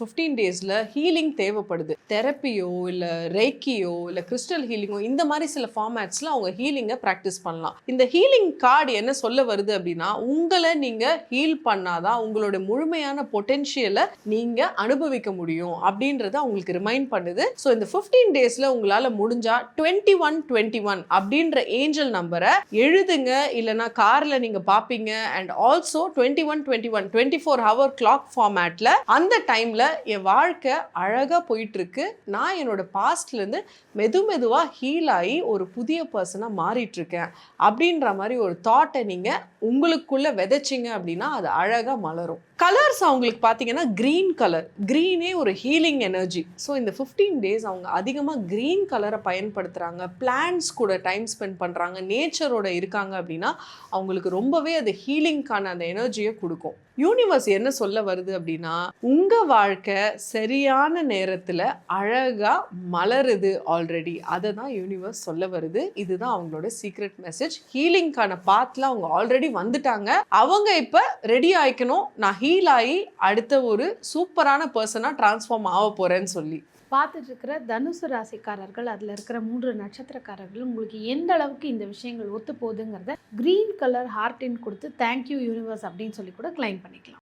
15 டேஸில் ஹீலிங் தேவைப்படுது. தெரப்பியோ இல்லை ரேக்கியோ இல்லை கிறிஸ்டல் ஹீலிங்கோ இந்த மாதிரி சில ஃபார்மேட்ஸில் அவங்க ஹீலிங்கை ப்ராக்டிஸ் பண்ணலாம். இந்த ஹீலிங் கார்டு என்ன சொல்ல வருது அப்படின்னா உங்களை நீங்கள் ஹீல் பண்ணாதான் உங்களோட முழுமையான பொட்டென்ஷியலை நீங்கள் அனுபவிக்க முடியும் அப்படின்றத அவங்களுக்கு ரிமைண்ட் பண்ணுது. ஸோ இந்த 15 டேஸில் உங்களால் முடிஞ்சா 2121 அப்படின்ற ஏஞ்சல் நம்பரை எழுதுங்க. இல்லைனா காரில் நீங்கள் பார்ப்பீங்க. அண்ட் ஆல்சோ 2121 24 ஹவர் கிளாக் ஃபார்மேட்டில் அந்த டைமில் என் வாழ்க்கை அழகாக போயிட்டுருக்கு, நான் என்னோட பாஸ்ட்லேருந்து மெதுவாக ஹீல் ஆகி ஒரு புதிய பர்சனாக மாறிட்டுருக்கேன் அப்படின்ற மாதிரி ஒரு தாட்டை நீங்கள் உங்களுக்குள்ளே விதைச்சிங்க அப்படின்னா அது அழகாக மலரும். கலர்ஸ் அவங்களுக்கு பார்த்தீங்கன்னா க்ரீன் கலர். க்ரீனே ஒரு ஹீலிங் எனர்ஜி. ஸோ இந்த 15 டேஸ் அவங்க அதிகமாக க்ரீன் கலரை பயன்படுத்துகிறாங்க, பிளான்ஸ் கூட டைம் ஸ்பெண்ட் பண்ணுறாங்க, நேச்சரோட இருக்காங்க அப்படின்னா அவங்களுக்கு ரொம்பவே அது ஹீலிங்கான அந்த எனர்ஜியை கொடுக்கும். யூனிவர்ஸ் என்ன சொல்ல வருது அப்படின்னா உங்கள் வாழ்க்கை சரியான நேரத்தில் அழகாக மலருது ஆல்ரெடி. அதை தான் யூனிவர்ஸ் சொல்ல வருது. இதுதான் அவங்களோட சீக்ரெட் மெசேஜ். ஹீலிங்கான பாத்தில் அவங்க ஆல்ரெடி வந்துட்டாங்க. அவங்க இப்போ ரெடி ஆயிக்கணும், நான் ஹீல் ஆகி அடுத்த ஒரு சூப்பரான பர்சனாக டிரான்ஸ்ஃபார்ம் ஆக போகிறேன்னு சொல்லி. பார்த்துட்டு இருக்கிற தனுசு ராசிக்காரர்கள், அதில் இருக்கிற 3 நட்சத்திரக்காரர்கள் உங்களுக்கு எந்த அளவுக்கு இந்த விஷயங்கள் ஒத்து போகுதுங்கிறத க்ரீன் கலர் ஹார்ட்டின் கொடுத்து தேங்க்யூ யூனிவர்ஸ் அப்படின்னு சொல்லி கூட கிளைம் பண்ணிக்கலாம்.